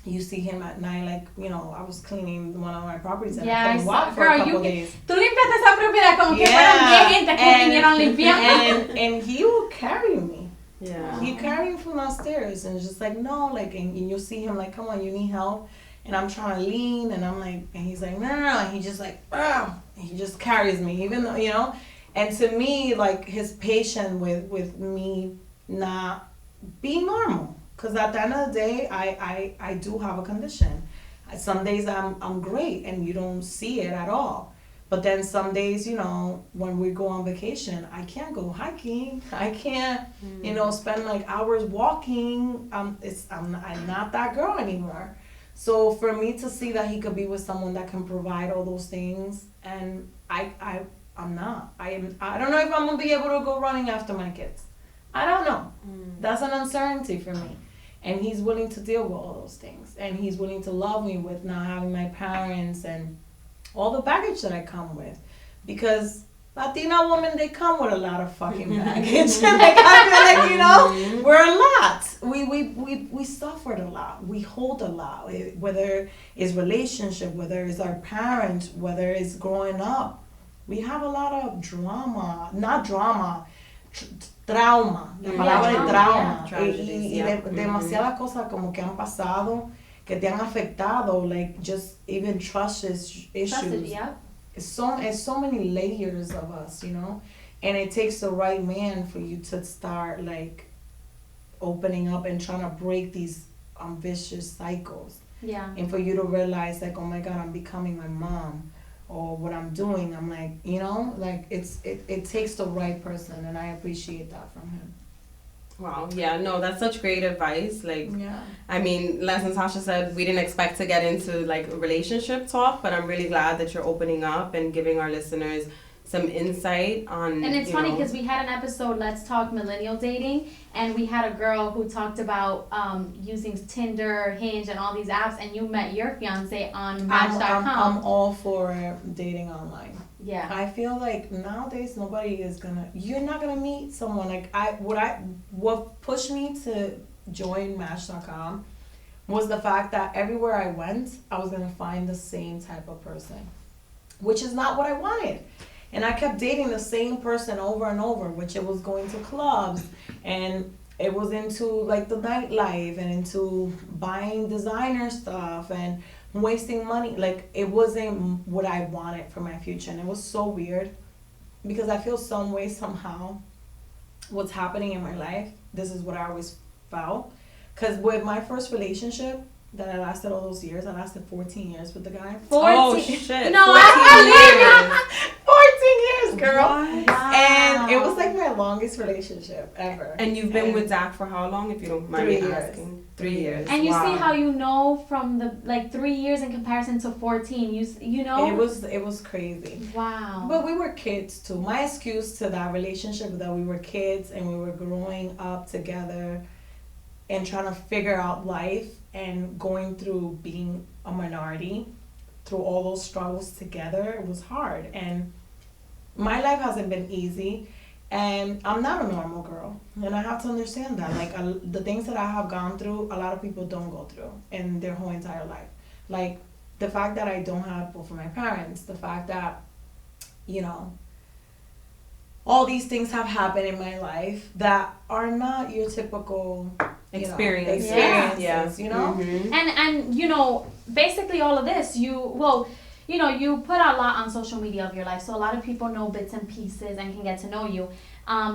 you see him at night, like, you know, I was cleaning one of my properties and I couldn't walk for a couple days. Tú limpiaste esa propiedad como que fueran 10 gente que vinieron limpiando. And he will carry me. Yeah. He carried me from downstairs and just like, no, like, and you'll see him like, come on, you need help. And I'm trying to lean and I'm like, and he's like, no. And he just like, and he just carries me, even though, you know. And to me, like, his patience with me not be normal, because at the end of the day, I do have a condition. Some days I'm great and you don't see it at all, but then some days, you know, when we go on vacation, I can't go hiking. I can't, you know, spend like hours walking. I'm not that girl anymore. So for me to see that he could be with someone that can provide all those things, and I'm not. I don't know if I'm gonna be able to go running after my kids. I don't know. That's an uncertainty for me. And he's willing to deal with all those things. And he's willing to love me with not having my parents and all the baggage that I come with. Because Latina women, they come with a lot of fucking baggage. Like, I feel like, you know, we're a lot. We suffered a lot. We hold a lot. Whether it's relationship, whether it's our parents, whether it's growing up. We have a lot of drama. Not drama. Trauma, la palabra es trauma, y demasiadas cosas como que han pasado, que te han afectado, like just even trust issues. It's so many layers of us, you know, and it takes the right man for you to start like opening up and trying to break these vicious cycles. Yeah. And for you to realize like, oh my God, I'm becoming my mom. Or what I'm doing, I'm like, you know, like it takes the right person, and I appreciate that from him. Wow, yeah, no, that's such great advice. Like, yeah. I mean, as Natasha said, we didn't expect to get into like relationship talk, but I'm really glad that you're opening up and giving our listeners some insight on. And it's funny because we had an episode, Let's Talk Millennial Dating, and we had a girl who talked about using Tinder, Hinge, and all these apps, and you met your fiance on Match.com. I'm all for dating online. Yeah. I feel like nowadays you're not gonna meet someone like what pushed me to join Match.com was the fact that everywhere I went, I was gonna find the same type of person, which is not what I wanted. And I kept dating the same person over and over, which it was going to clubs and it was into like the nightlife and into buying designer stuff and wasting money. Like, it wasn't what I wanted for my future. And it was so weird because I feel some way, somehow, what's happening in my life, this is what I always felt. Because with my first relationship, that I lasted all those years. I lasted 14 years with the guy. 14. Oh shit! No, 14 years, girl. Wow. And it was like my longest relationship ever. And you've been with Zach for how long, if you don't mind me asking? 3 years. And you see how you know from the 3 years in comparison to 14. You know. It was crazy. Wow. But we were kids too. My excuse to that relationship was that we were kids and we were growing up together and trying to figure out life and going through being a minority through all those struggles together. It was hard, and my life hasn't been easy, and I'm not a normal girl, and I have to understand that. Like, the things that I have gone through, a lot of people don't go through in their whole entire life. Like, the fact that I don't have both of my parents, the fact that, you know, all these things have happened in my life that are not your typical experiences, you know? Mm-hmm. And you know, basically all of this, you put out a lot on social media of your life, so a lot of people know bits and pieces and can get to know you.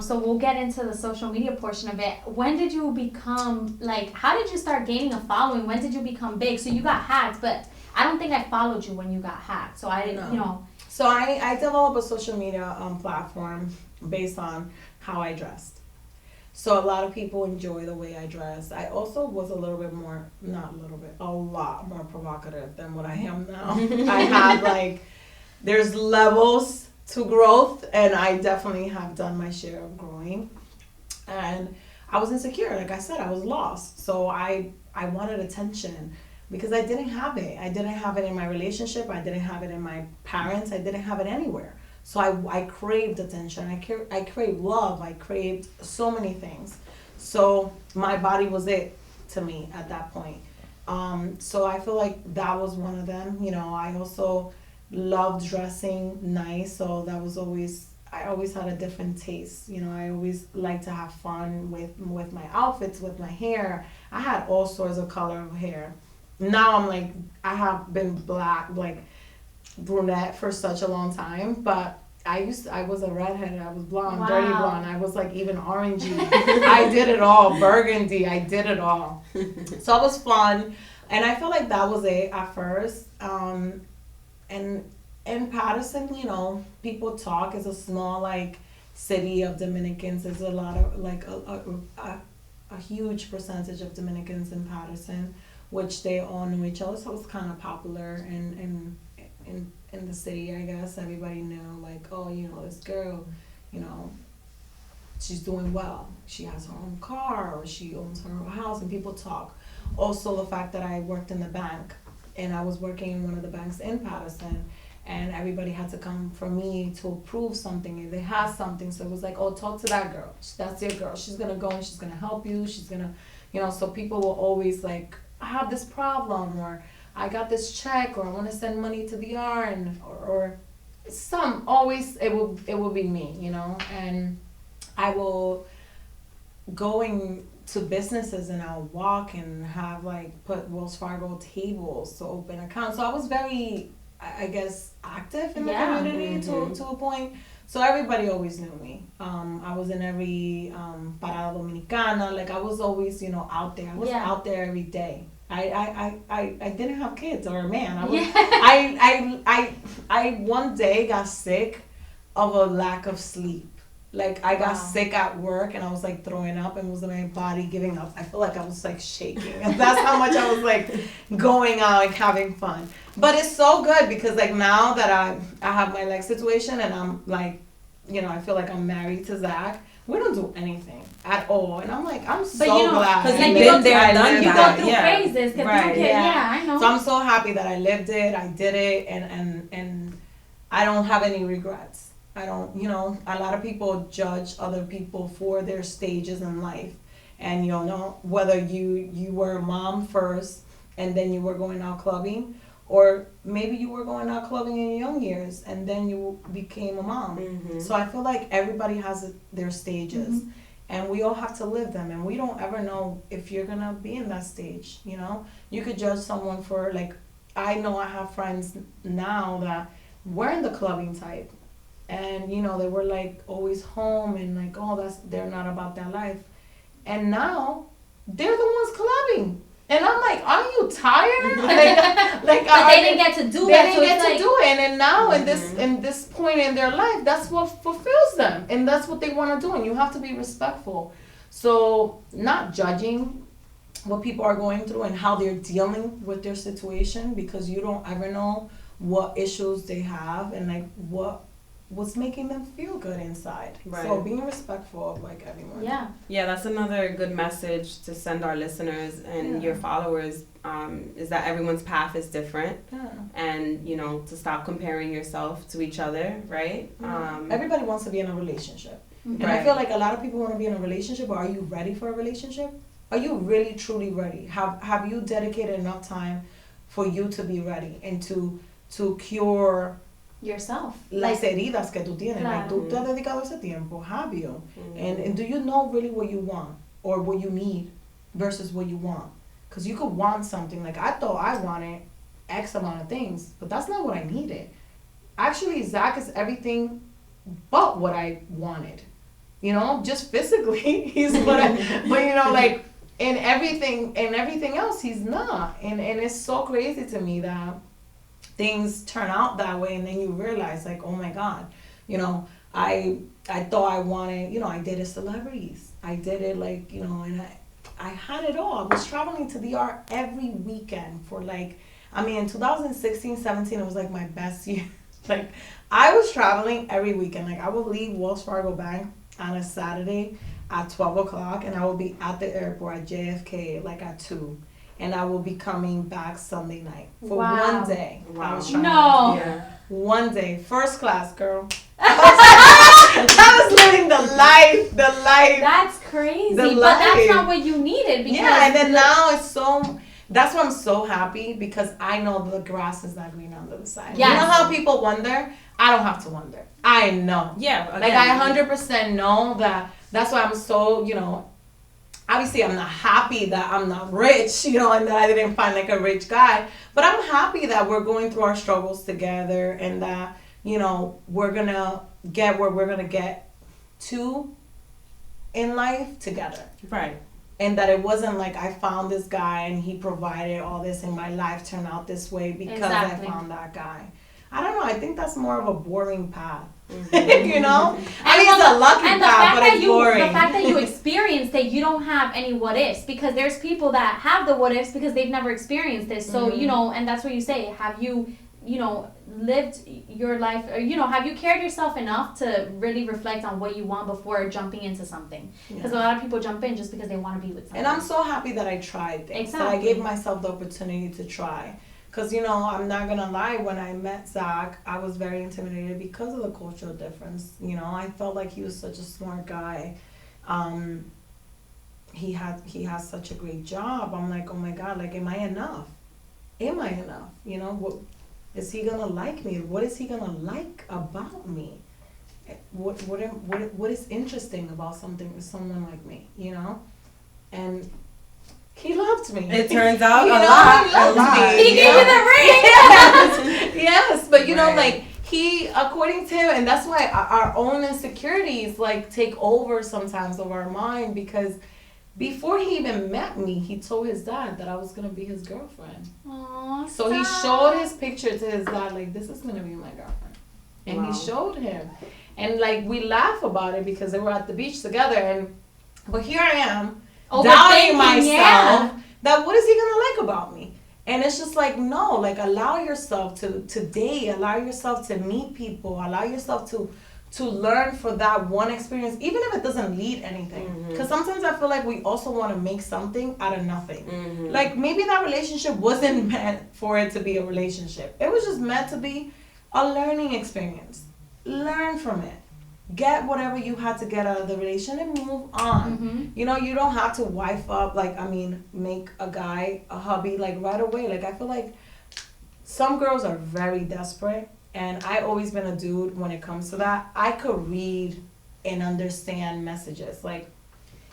So we'll get into the social media portion of it. When did you become, how did you start gaining a following? When did you become big? So you got hacked, but I don't think I followed you when you got hacked, so I didn't, you know. So I developed a social media platform based on how I dressed. So a lot of people enjoy the way I dress. I also was a lot more provocative than what I am now. I had there's levels to growth, and I definitely have done my share of growing. And I was insecure. Like I said, I was lost. So I wanted attention because I didn't have it. I didn't have it in my relationship. I didn't have it in my parents. I didn't have it anywhere. So I craved attention. I craved love. I craved so many things. So my body was it to me at that point. So I feel like that was one of them. You know, I also loved dressing nice. So that was I always had a different taste. You know, I always liked to have fun with my outfits, with my hair. I had all sorts of color of hair. Now I have been black, brunette for such a long time, but I was a redhead. I was blonde, dirty blonde. I was even orangey. I did it all. Burgundy. I did it all. So it was fun, and I felt like that was it at first. And in Patterson, you know, people talk. It's a small city of Dominicans. There's a lot of a huge percentage of Dominicans in Patterson, which they all knew each other. So it was kind of popular in the city, I guess. Everybody knew, oh, you know, this girl, you know, she's doing well. She has her own car, or she owns her own house, and people talk. Also, the fact that I worked in the bank, and I was working in one of the banks in Patterson, and everybody had to come for me to approve something if they had something. So it was oh, talk to that girl. That's your girl. She's going to go and she's going to help you. She's going to, you know, so people will always I have this problem, or I got this check, or I want to send money to VR, or always it will be me, you know. And I will go into businesses and I'll walk and have put Wells Fargo tables to open accounts. So I was very, I guess, active in the community to a point. So everybody always knew me. I was in every Parada Dominicana. I was always, you know, out there. I was out there every day. I didn't have kids or a man. I one day got sick of a lack of sleep. I got sick at work, and I was throwing up, and was my body giving up. I feel like I was shaking. And that's how much I was going out and having fun. But it's so good because now that I have my leg situation, and I'm you know, I feel like I'm married to Zach. We don't do anything at all, and I'm I'm so glad. Because you've been there and done that. You go through phases, I know. So I'm so happy that I lived it, I did it, and I don't have any regrets. I don't, you know, a lot of people judge other people for their stages in life, and you know, whether you were a mom first and then you were going out clubbing, or maybe you were going out clubbing in your young years and then you became a mom. Mm-hmm. So I feel like everybody has their stages, and we all have to live them, and we don't ever know if you're gonna be in that stage, you know? You could judge someone for I know I have friends now that were in the clubbing type, and you know, they were always home and they're not about that life. And now they're the ones clubbing. And I'm like, aren't you tired? Like but they didn't get to do it. They didn't get to do it. And then now in this point in their life, that's what fulfills them. And that's what they want to do. And you have to be respectful. So not judging what people are going through and how they're dealing with their situation, because you don't ever know what issues they have and like what's making them feel good inside. Right. So being respectful of like everyone. Yeah, that's another good message to send our listeners and your followers, is that everyone's path is different. And you know, to stop comparing yourself to each other, right? Everybody wants to be in a relationship. And I feel like a lot of people want to be in a relationship, but are you ready for a relationship? Are you really truly ready? Have you dedicated enough time for you to be ready and to cure yourself, las heridas que tú tienes? Claro. Like, tú te has dedicado ese tiempo, have you? And do you know really what you want or what you need versus what you want? Because you could want something, like I thought I wanted X amount of things, but that's not what I needed. Actually, Zach is everything but what I wanted. You know, just physically, he's what but you know, like, in everything else, he's not. And it's so crazy to me that things turn out that way, and then you realize, like, oh my God, you know, I thought I wanted, you know, I dated celebrities. I did it, like, you know, and I had it all. I was traveling to DR every weekend for, like, I mean, in 2016, 17, it was, like, my best year. Like, I was traveling every weekend. Like, I would leave Wells Fargo Bank on a Saturday at 12 o'clock, and I will be at the airport at JFK, like, at 2. And I will be coming back Sunday night for one day. Wow. I was trying to, one day. First class, girl. I was living the life. That's crazy. But that's not what you needed. Because and then now it's so... That's why I'm so happy, because I know the grass is not green on the other side. Yes. You know how people wonder? I don't have to wonder. I know. Yeah. Again, like, I 100% know that. That's why I'm so, you know, obviously I'm not happy that I'm not rich, you know, and that I didn't find like a rich guy. But I'm happy that we're going through our struggles together, and that, you know, we're going to get where we're going to get to in life together. Right. And that it wasn't like I found this guy and he provided all this and my life turned out this way because I found that guy. I don't know. I think that's more of a boring path. You know? I mean, it's a lucky path, but it's boring. The fact that you experienced it, you don't have any what ifs, because there's people that have the what ifs because they've never experienced this. So, you know, and that's what you say. Have you, you know, lived your life, or, you know, have you cared yourself enough to really reflect on what you want before jumping into something? Because a lot of people jump in just because they want to be with someone. And I'm so happy that I tried things. Exactly. That I gave myself the opportunity to try. Because, you know, I'm not going to lie, when I met Zach, I was very intimidated because of the cultural difference. You know, I felt like he was such a smart guy. He has such a great job. I'm like, oh my God, like, am I enough? Am I enough? You know, what is he going to like me? What is he going to like about me? What is interesting about someone like me, you know? And he loved me. It turns out a lot. He gave you the ring. Yes, but you know, like, he, according to him, and that's why our own insecurities like take over sometimes of our mind, because before he even met me, he told his dad that I was gonna be his girlfriend. Aww, so he showed his picture to his dad, like, this is gonna be my girlfriend, and he showed him, and like, we laugh about it because they were at the beach together, but here I am. Doubting myself, that what is he gonna like about me? And it's just like, no, like, allow yourself to date, allow yourself to meet people, allow yourself to learn for that one experience, even if it doesn't lead anything. Because sometimes I feel like we also want to make something out of nothing. Like, maybe that relationship wasn't meant for it to be a relationship. It was just meant to be a learning experience. Learn from it. Get whatever you had to get out of the relationship and move on. You know, you don't have to wife up, like, I mean, make a guy a hubby, like, right away. Like, I feel like some girls are very desperate, and I've always been a dude when it comes to that. I could read and understand messages. Like,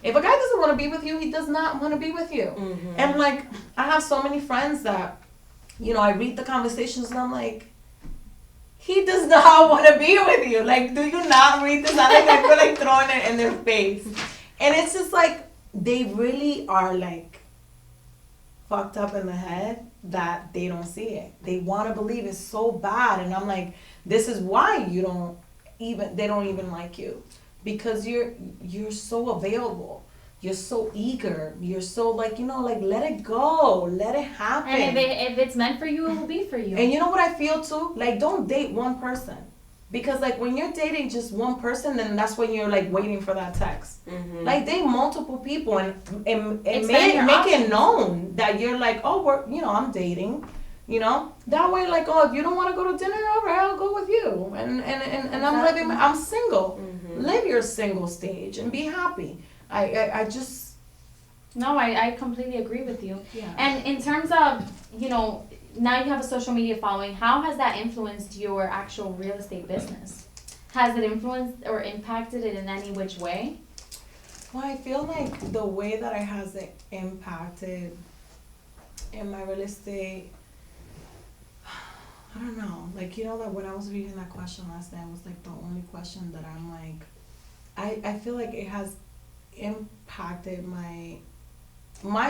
if a guy doesn't want to be with you, he does not want to be with you. And, like, I have so many friends that, you know, I read the conversations and I'm like, he does not want to be with you. Like, do you not read this? I feel like throwing it in their face. And it's just like, they really are like fucked up in the head that they don't see it. They want to believe it's so bad, and I'm like, this is why they don't even like you, because you're so available. You're so eager. You're so like, let it go. Let it happen. And if it's meant for you, it will be for you. And you know what I feel too? Like, don't date one person. Because like when you're dating just one person, then that's when you're like waiting for that text. Mm-hmm. Like date multiple people and make it known that you're like, oh, I'm dating. That way, like, oh, if you don't want to go to dinner, all right, I'll go with you. And exactly. I'm single. Mm-hmm. Live your single stage and be happy. I just. No, I completely agree with you. Yeah. And in terms of, now you have a social media following, how has that influenced your actual real estate business? Has it influenced or impacted it in any which way? Well, I feel like the way that it has impacted in my real estate, I don't know. Like, that when I was reading that question last night, it was like the only question that I'm like, I feel like it has impacted my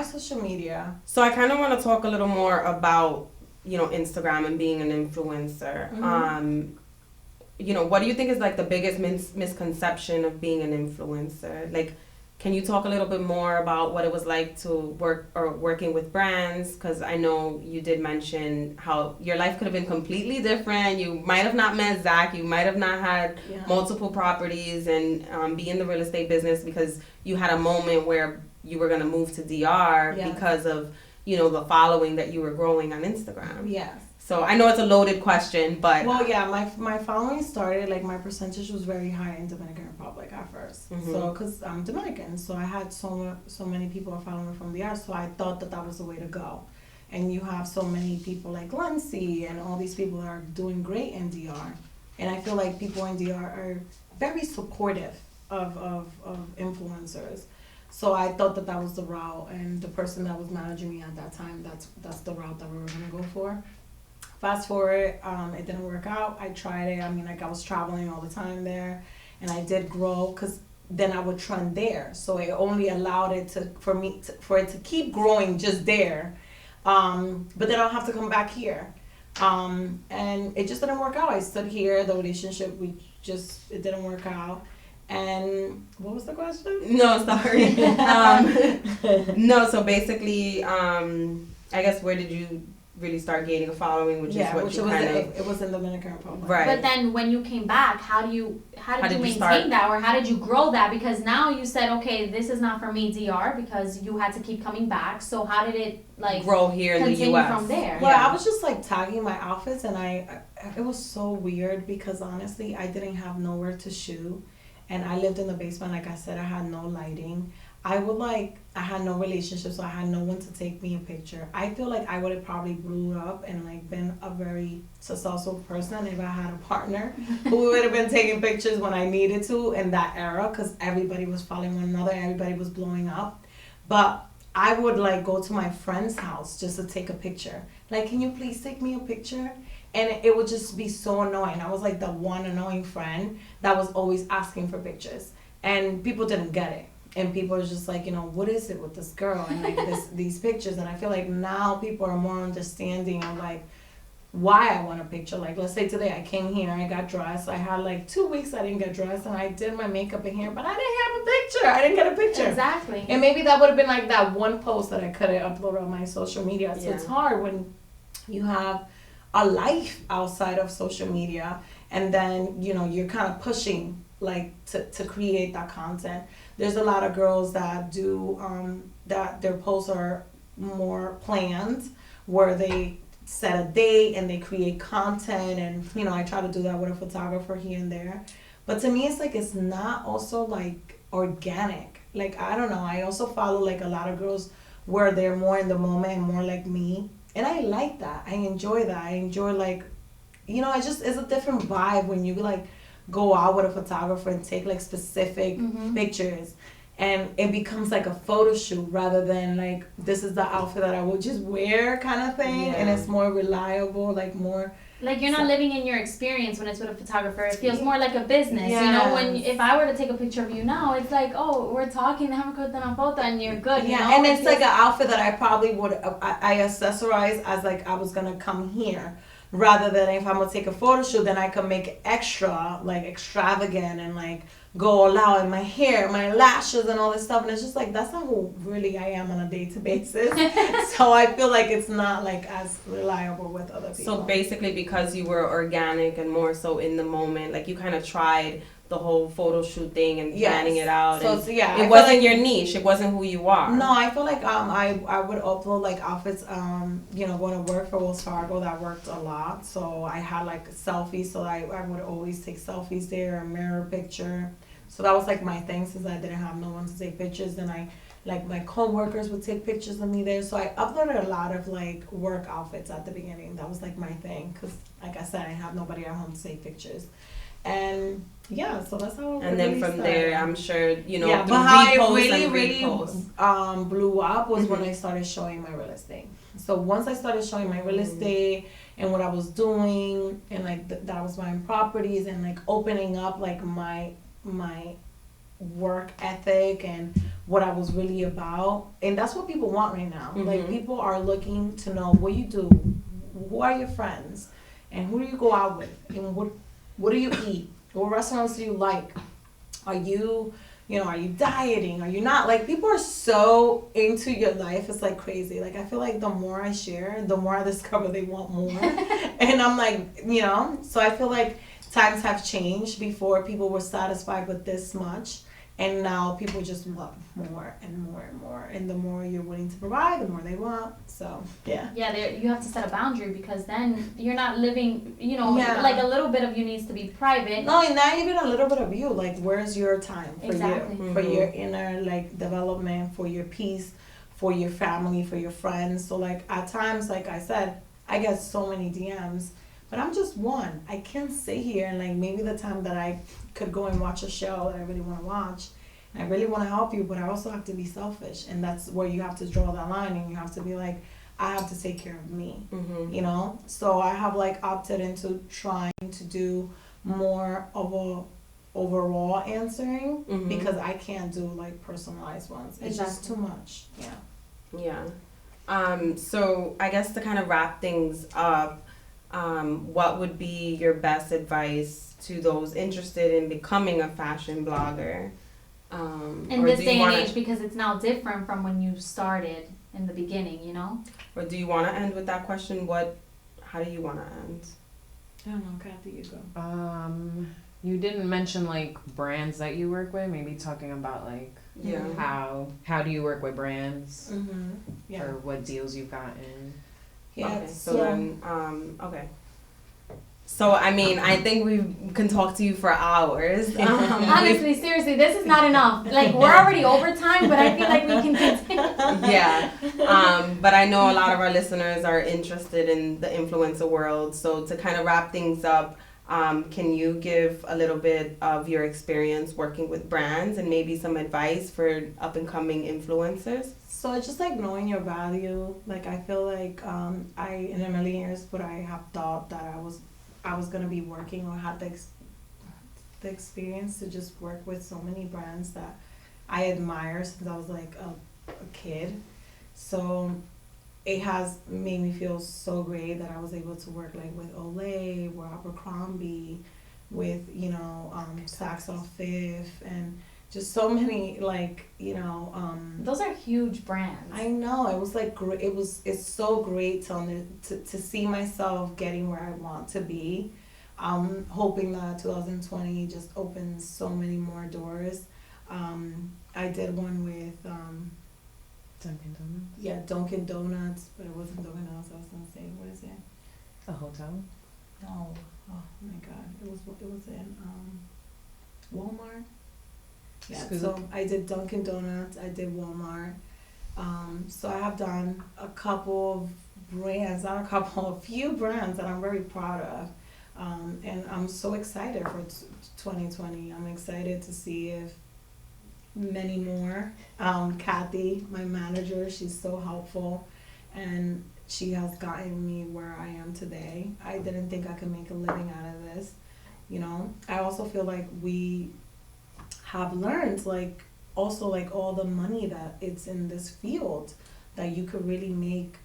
social media. So I kind of want to talk a little more about, Instagram and being an influencer. Mm-hmm. What do you think is like the biggest misconception of being an influencer? Like, can you talk a little bit more about what it was like to working with brands? Because I know you did mention how your life could have been completely different. You might have not met Zach. You might have not had multiple properties and be in the real estate business because you had a moment where you were going to move to DR because of, the following that you were growing on Instagram. Yes. So I know it's a loaded question, but... Well, yeah, my following started, like, my percentage was very high in Dominican Republic at first. Mm-hmm. So, because I'm Dominican, so I had so many people following me from DR, so I thought that was the way to go. And you have so many people like Lindsay and all these people that are doing great in DR. And I feel like people in DR are very supportive of influencers. So I thought that was the route, and the person that was managing me at that time, that's the route that we were going to go for. Fast forward, it didn't work out. I tried it. I mean, like, I was traveling all the time there, and I did grow because then I would trend there. So it only allowed it for it to keep growing just there. But then I'll have to come back here. And it just didn't work out. I stood here. The relationship, it didn't work out. And what was the question? No, sorry. No, so basically, I guess where did you really start gaining a following, which is what it was in the Dominican Republic. Right. But then when you came back, how did you maintain that, or how did you grow that? Because now you said, okay, this is not for me, DR, because you had to keep coming back. So how did it grow here in the US from there? Well, I was just tagging my outfits, and it was so weird because honestly, I didn't have nowhere to shoot. And I lived in the basement, like I said, I had no lighting. I had no relationship, so I had no one to take me a picture. I feel like I would have probably blew up and been a very successful person if I had a partner who would have been taking pictures when I needed to in that era, because everybody was following one another, everybody was blowing up. But I would go to my friend's house just to take a picture. Like, can you please take me a picture? And it would just be so annoying. I was like the one annoying friend that was always asking for pictures. And people didn't get it. And people are just like, what is it with this girl and these pictures? And I feel like now people are more understanding of why I want a picture. Like, let's say today I came here, I got dressed. I had 2 weeks I didn't get dressed, and I did my makeup in here, but I didn't have a picture. I didn't get a picture. Exactly. And maybe that would have been that one post that I could have uploaded on my social media. So it's hard when you have a life outside of social media, and then you're kind of pushing to create that content. There's a lot of girls that do that their posts are more planned, where they set a date and they create content, and I try to do that with a photographer here and there. But to me, it's it's not also organic. I don't know. I also follow a lot of girls where they're more in the moment and more like me. And I like that. I enjoy that. I enjoy it's a different vibe when you go out with a photographer and take specific pictures, and it becomes a photo shoot rather than this is the outfit that I would just wear kind of thing. And it's more reliable, more Like, you're not living in your experience when it's with a photographer. It feels more like a business. You know, when if I were to take a picture of you now, it's like, oh, we're talking, déjame cortar una foto, and you're good. You know? And it's like an outfit that I probably would, I accessorize as like I was going to come here. Rather than if I'm going to take a photo shoot, then I can make it extra, like extravagant and like go all out in my hair, my lashes and all this stuff. And it's just like, that's not who really I am on a day-to-day basis. So I feel like it's not like as reliable with other people. So basically because you were organic and more so in the moment, like you kind of tried the whole photo shoot thing and planning it out. So, and yeah, it wasn't your niche. It wasn't who you are. No, I feel like I would upload like outfits, you know, going to work for Wells Fargo, that worked a lot. So I had like selfies, so I would always take selfies there, a mirror picture. So that was like my thing, since I didn't have no one to take pictures. Then I, like, my co-workers would take pictures of me there. So I uploaded a lot of like work outfits at the beginning. That was like my thing, because like I said, I have nobody at home to take pictures. And yeah, so that's how. And then from there, I'm sure, you know, but how it really blew up was when I started showing my real estate. So once I started showing my real estate and what I was doing, and like that I was buying properties and like opening up like my work ethic and what I was really about, and that's what people want right now. Like, people are looking to know what you do, who are your friends, and who do you go out with, and what do you eat? What restaurants do you like? Are you dieting? Are you not? Like, people are so into your life. It's like crazy. Like, I feel like the more I share, the more I discover they want more. And I'm like, you know, so I feel like times have changed. Before, people were satisfied with this much. And now people just want more and more and more. And the more you're willing to provide, the more they want. So, yeah. Yeah, you have to set a boundary, because then you're not living, you know, like a little bit of you needs to be private. No, and not even a little bit of you. Like, where's your time for Exactly. you? For your inner, like, development, for your peace, for your family, for your friends. So, like, at times, like I said, I get so many DMs. But I'm just one. I can't sit here and, like, maybe the time that I could go and watch a show that I really want to watch, and I really want to help you, but I also have to be selfish. And that's where you have to draw that line, and you have to be like, I have to take care of me, you know? So I have, like, opted into trying to do more of a overall answering, because I can't do, like, personalized ones. It's just too much. Yeah. So I guess to kind of wrap things up, what would be your best advice to those interested in becoming a fashion blogger? In this day and age, because it's now different from when you started in the beginning, you know? Or do you want to end with that question? How do you want to end? I don't know, Kathy, you go. You didn't mention, like, brands that you work with. Maybe talking about, like, how do you work with brands? Or what deals you've gotten. Yeah. Okay, So, I mean, I think we can talk to you for hours. Honestly, seriously, this is not enough. Like, we're already over time, but I feel like we can continue. Yeah. But I know a lot of our listeners are interested in the influencer world. So, to kind of wrap things up, can you give a little bit of your experience working with brands and maybe some advice for up-and-coming influencers? So it's just like knowing your value. Like, I feel like in a million years would I have thought that I was gonna be working or had the experience to just work with so many brands that I admire since I was like a kid. So it has made me feel so great that I was able to work like with Olay, with Abercrombie, with, you know, Saks Off Fifth, and just so many, like, you know, those are huge brands. I know. It was like great. It's so great to see myself getting where I want to be. I'm hoping that 2020 just opens so many more doors. I did one with Dunkin' Donuts? Yeah, Dunkin' Donuts, but it wasn't Dunkin' Donuts. I was gonna say, what is it? A hotel? No. Oh my God. It was in Walmart. Yeah, so I did Dunkin' Donuts, I did Walmart. So I have done a few brands that I'm very proud of. And I'm so excited for 2020. I'm excited to see if many more. Kathy, my manager, she's so helpful. and she has gotten me where I am today. I didn't think I could make a living out of this. You know, I also feel like we have learned, like, also, like, all the money that it's in this field that you could really make.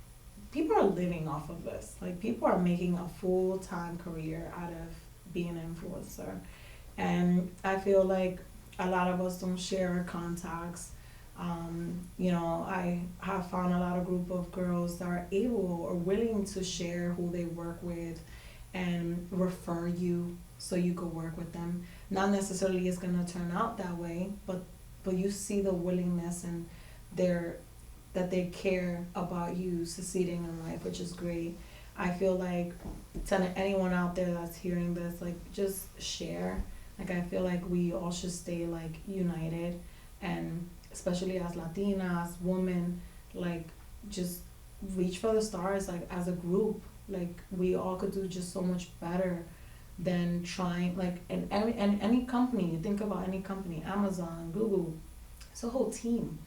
People are living off of this. Like, people are making a full-time career out of being an influencer. And I feel like a lot of us don't share our contacts. You know, I have found a lot of group of girls that are able or willing to share who they work with and refer you so you could work with them. Not necessarily it's gonna turn out that way, but you see the willingness and that they care about you succeeding in life, which is great. I feel like to anyone out there that's hearing this, like, just share. Like, I feel like we all should stay, like, united, and especially as Latinas, women, like, just reach for the stars, like, as a group. Like, we all could do just so much better than trying, like, and any company, you think about any company, Amazon, Google, it's a whole team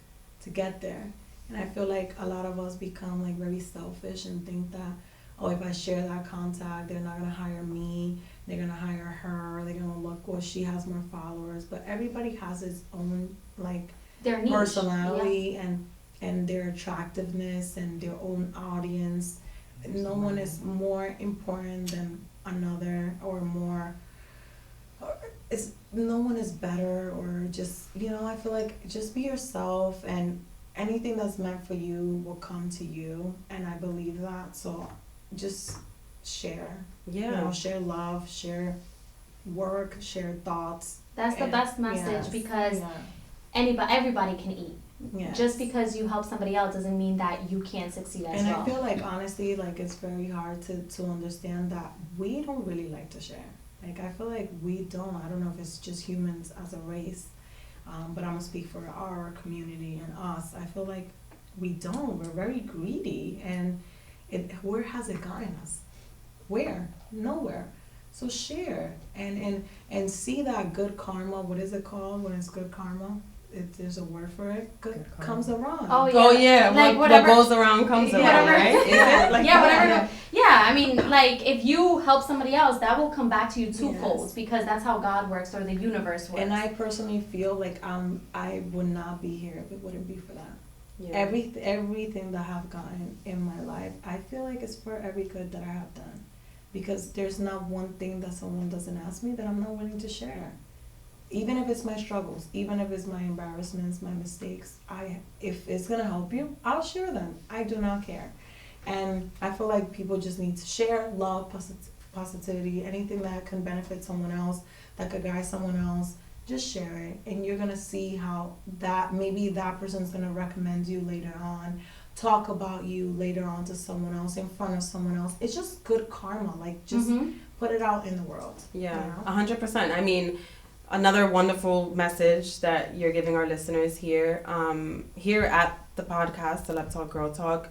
to get there. And I feel like a lot of us become, like, very selfish and think that, oh, if I share that contact, they're not gonna hire me, they're gonna hire her, they're gonna look, well, she has more followers. But everybody has its own, like, their niche, personality, and their attractiveness and their own audience. No one is more important than another, or more, no one is better, or just, you know, I feel like just be yourself, and anything that's meant for you will come to you, and I believe that. So just share. You know, share love, share work, share thoughts. That's the best message, because everybody can eat. Yes. Just because you help somebody else doesn't mean that you can't succeed as well. And I feel like, honestly, like, it's very hard to understand that we don't really like to share. Like, I feel like we don't. I don't know if it's just humans as a race, but I'm going to speak for our community and us. I feel like we don't. We're very greedy. And where has it gotten us? Where? Nowhere. So share and see that good karma. What is it called when it's good karma? There's a word for it. Good comes around. Oh yeah. Oh yeah. Like what goes around comes around, right? Is it like whatever. Yeah, I mean, like, if you help somebody else, that will come back to you twofold, because that's how God works, or the universe works. And I personally feel like I would not be here if it wouldn't be for that. Yeah. Everything that I have gotten in my life, I feel like it's for every good that I have done, because there's not one thing that someone doesn't ask me that I'm not willing to share. Even if it's my struggles, even if it's my embarrassments, my mistakes, if it's gonna help you, I'll share them. I do not care. And I feel like people just need to share love, positivity, anything that can benefit someone else, that could guide someone else. Just share it, and you're gonna see how maybe that person's gonna recommend you later on, talk about you later on to someone else, in front of someone else. It's just good karma. Like, just put it out in the world. Yeah, 100%. I mean, another wonderful message that you're giving our listeners here. Here at the podcast, Celeb Talk, Girl Talk,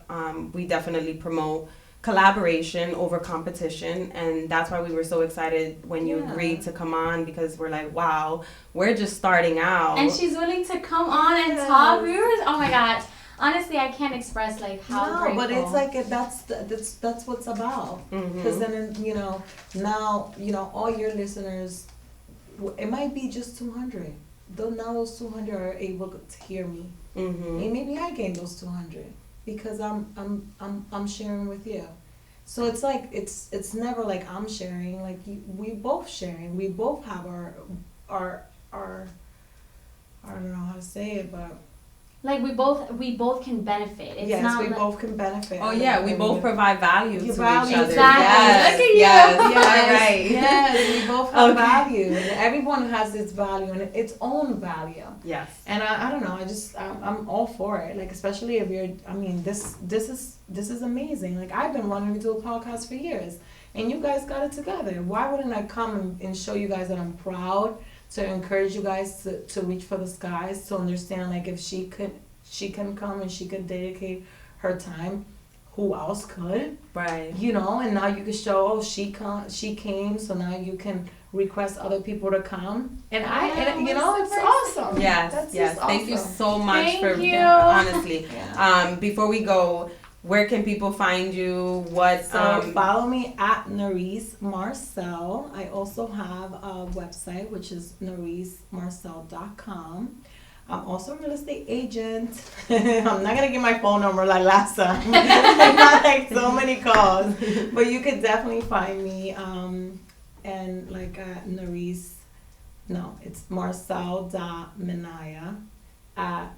we definitely promote collaboration over competition, and that's why we were so excited when you agreed to come on, because we're like, wow, we're just starting out. And she's willing to come on and talk. Oh my gosh. Honestly, I can't express, like, how grateful. But it's like, that's what's about. Because then, you know, now, you know, all your listeners, it might be just 200. Though now those 200 are able to hear me. And maybe I gained those 200 because I'm sharing with you. So it's like, it's never like I'm sharing, like, we both sharing. We both have our I don't know how to say it, but like, we both can benefit. It's not we both can benefit. Oh yeah, we both provide value to each other. Exactly. Yes, Look at you. yes, Yes, all right. Yes, we both have value, and everyone has its value and its own value. Yes. And I don't know, I'm all for it. Like, especially if you're, I mean, this is amazing. Like, I've been wanting to do a podcast for years, and you guys got it together. Why wouldn't I come and show you guys that I'm proud, to encourage you guys to reach for the skies, to understand, like, if she can come and she could dedicate her time, who else could? Right. You know, and now you can show, she came, so now you can request other people to come. And you know, it's awesome. Yes, That's yes. awesome. Thank you so much Thank you. honestly. Yeah. Before we go, where can people find you? Follow me at NurysMarcel. I also have a website, which is NurysMarcel.com. I'm also a real estate agent. I'm not going to give my phone number like last time. I got like so many calls. But you could definitely find me and like at it's marcel.minaya at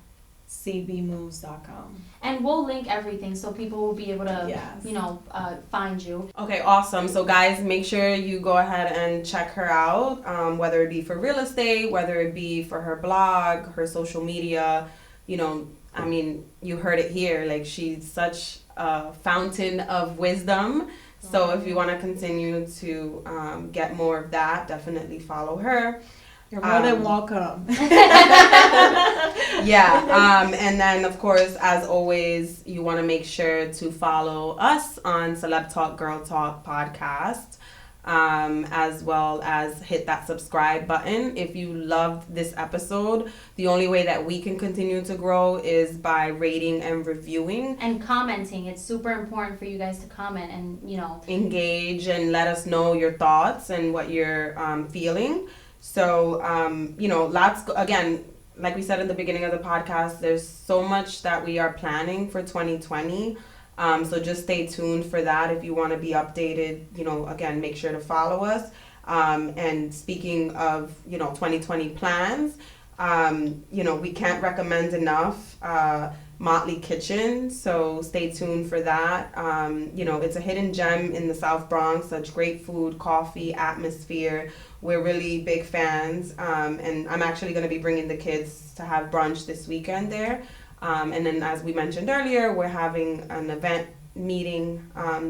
cbmoves.com. And we'll link everything so people will be able to, find you. Okay, awesome. So guys, make sure you go ahead and check her out, whether it be for real estate, whether it be for her blog, her social media. You heard it here. Like, she's such a fountain of wisdom. So if you want to continue to get more of that, definitely follow her. You're more than welcome. And then, of course, as always, you want to make sure to follow us on Celeb Talk Girl Talk podcast, as well as hit that subscribe button. If you loved this episode, the only way that we can continue to grow is by rating and reviewing. And commenting. It's super important for you guys to comment and, engage and let us know your thoughts and what you're feeling. So, again, like we said in the beginning of the podcast, there's so much that we are planning for 2020. So just stay tuned for that. If you want to be updated, again, make sure to follow us. And speaking of, 2020 plans, we can't recommend enough Motley Kitchen. So stay tuned for that. It's a hidden gem in the South Bronx. Such great food, coffee, atmosphere. We're really big fans. And I'm actually going to be bringing the kids to have brunch this weekend there. And then, as we mentioned earlier, we're having an event meeting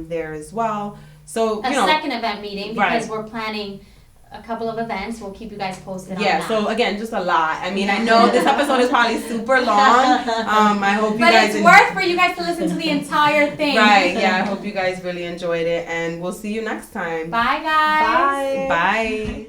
there as well. So a second event meeting because we're planning a couple of events. We'll keep you guys posted on that. So again, just a lot. I mean, I know this episode is probably super long. I hope you guys... But it's worth for you guys to listen to the entire thing. Right, yeah. I hope you guys really enjoyed it. And we'll see you next time. Bye, guys. Bye.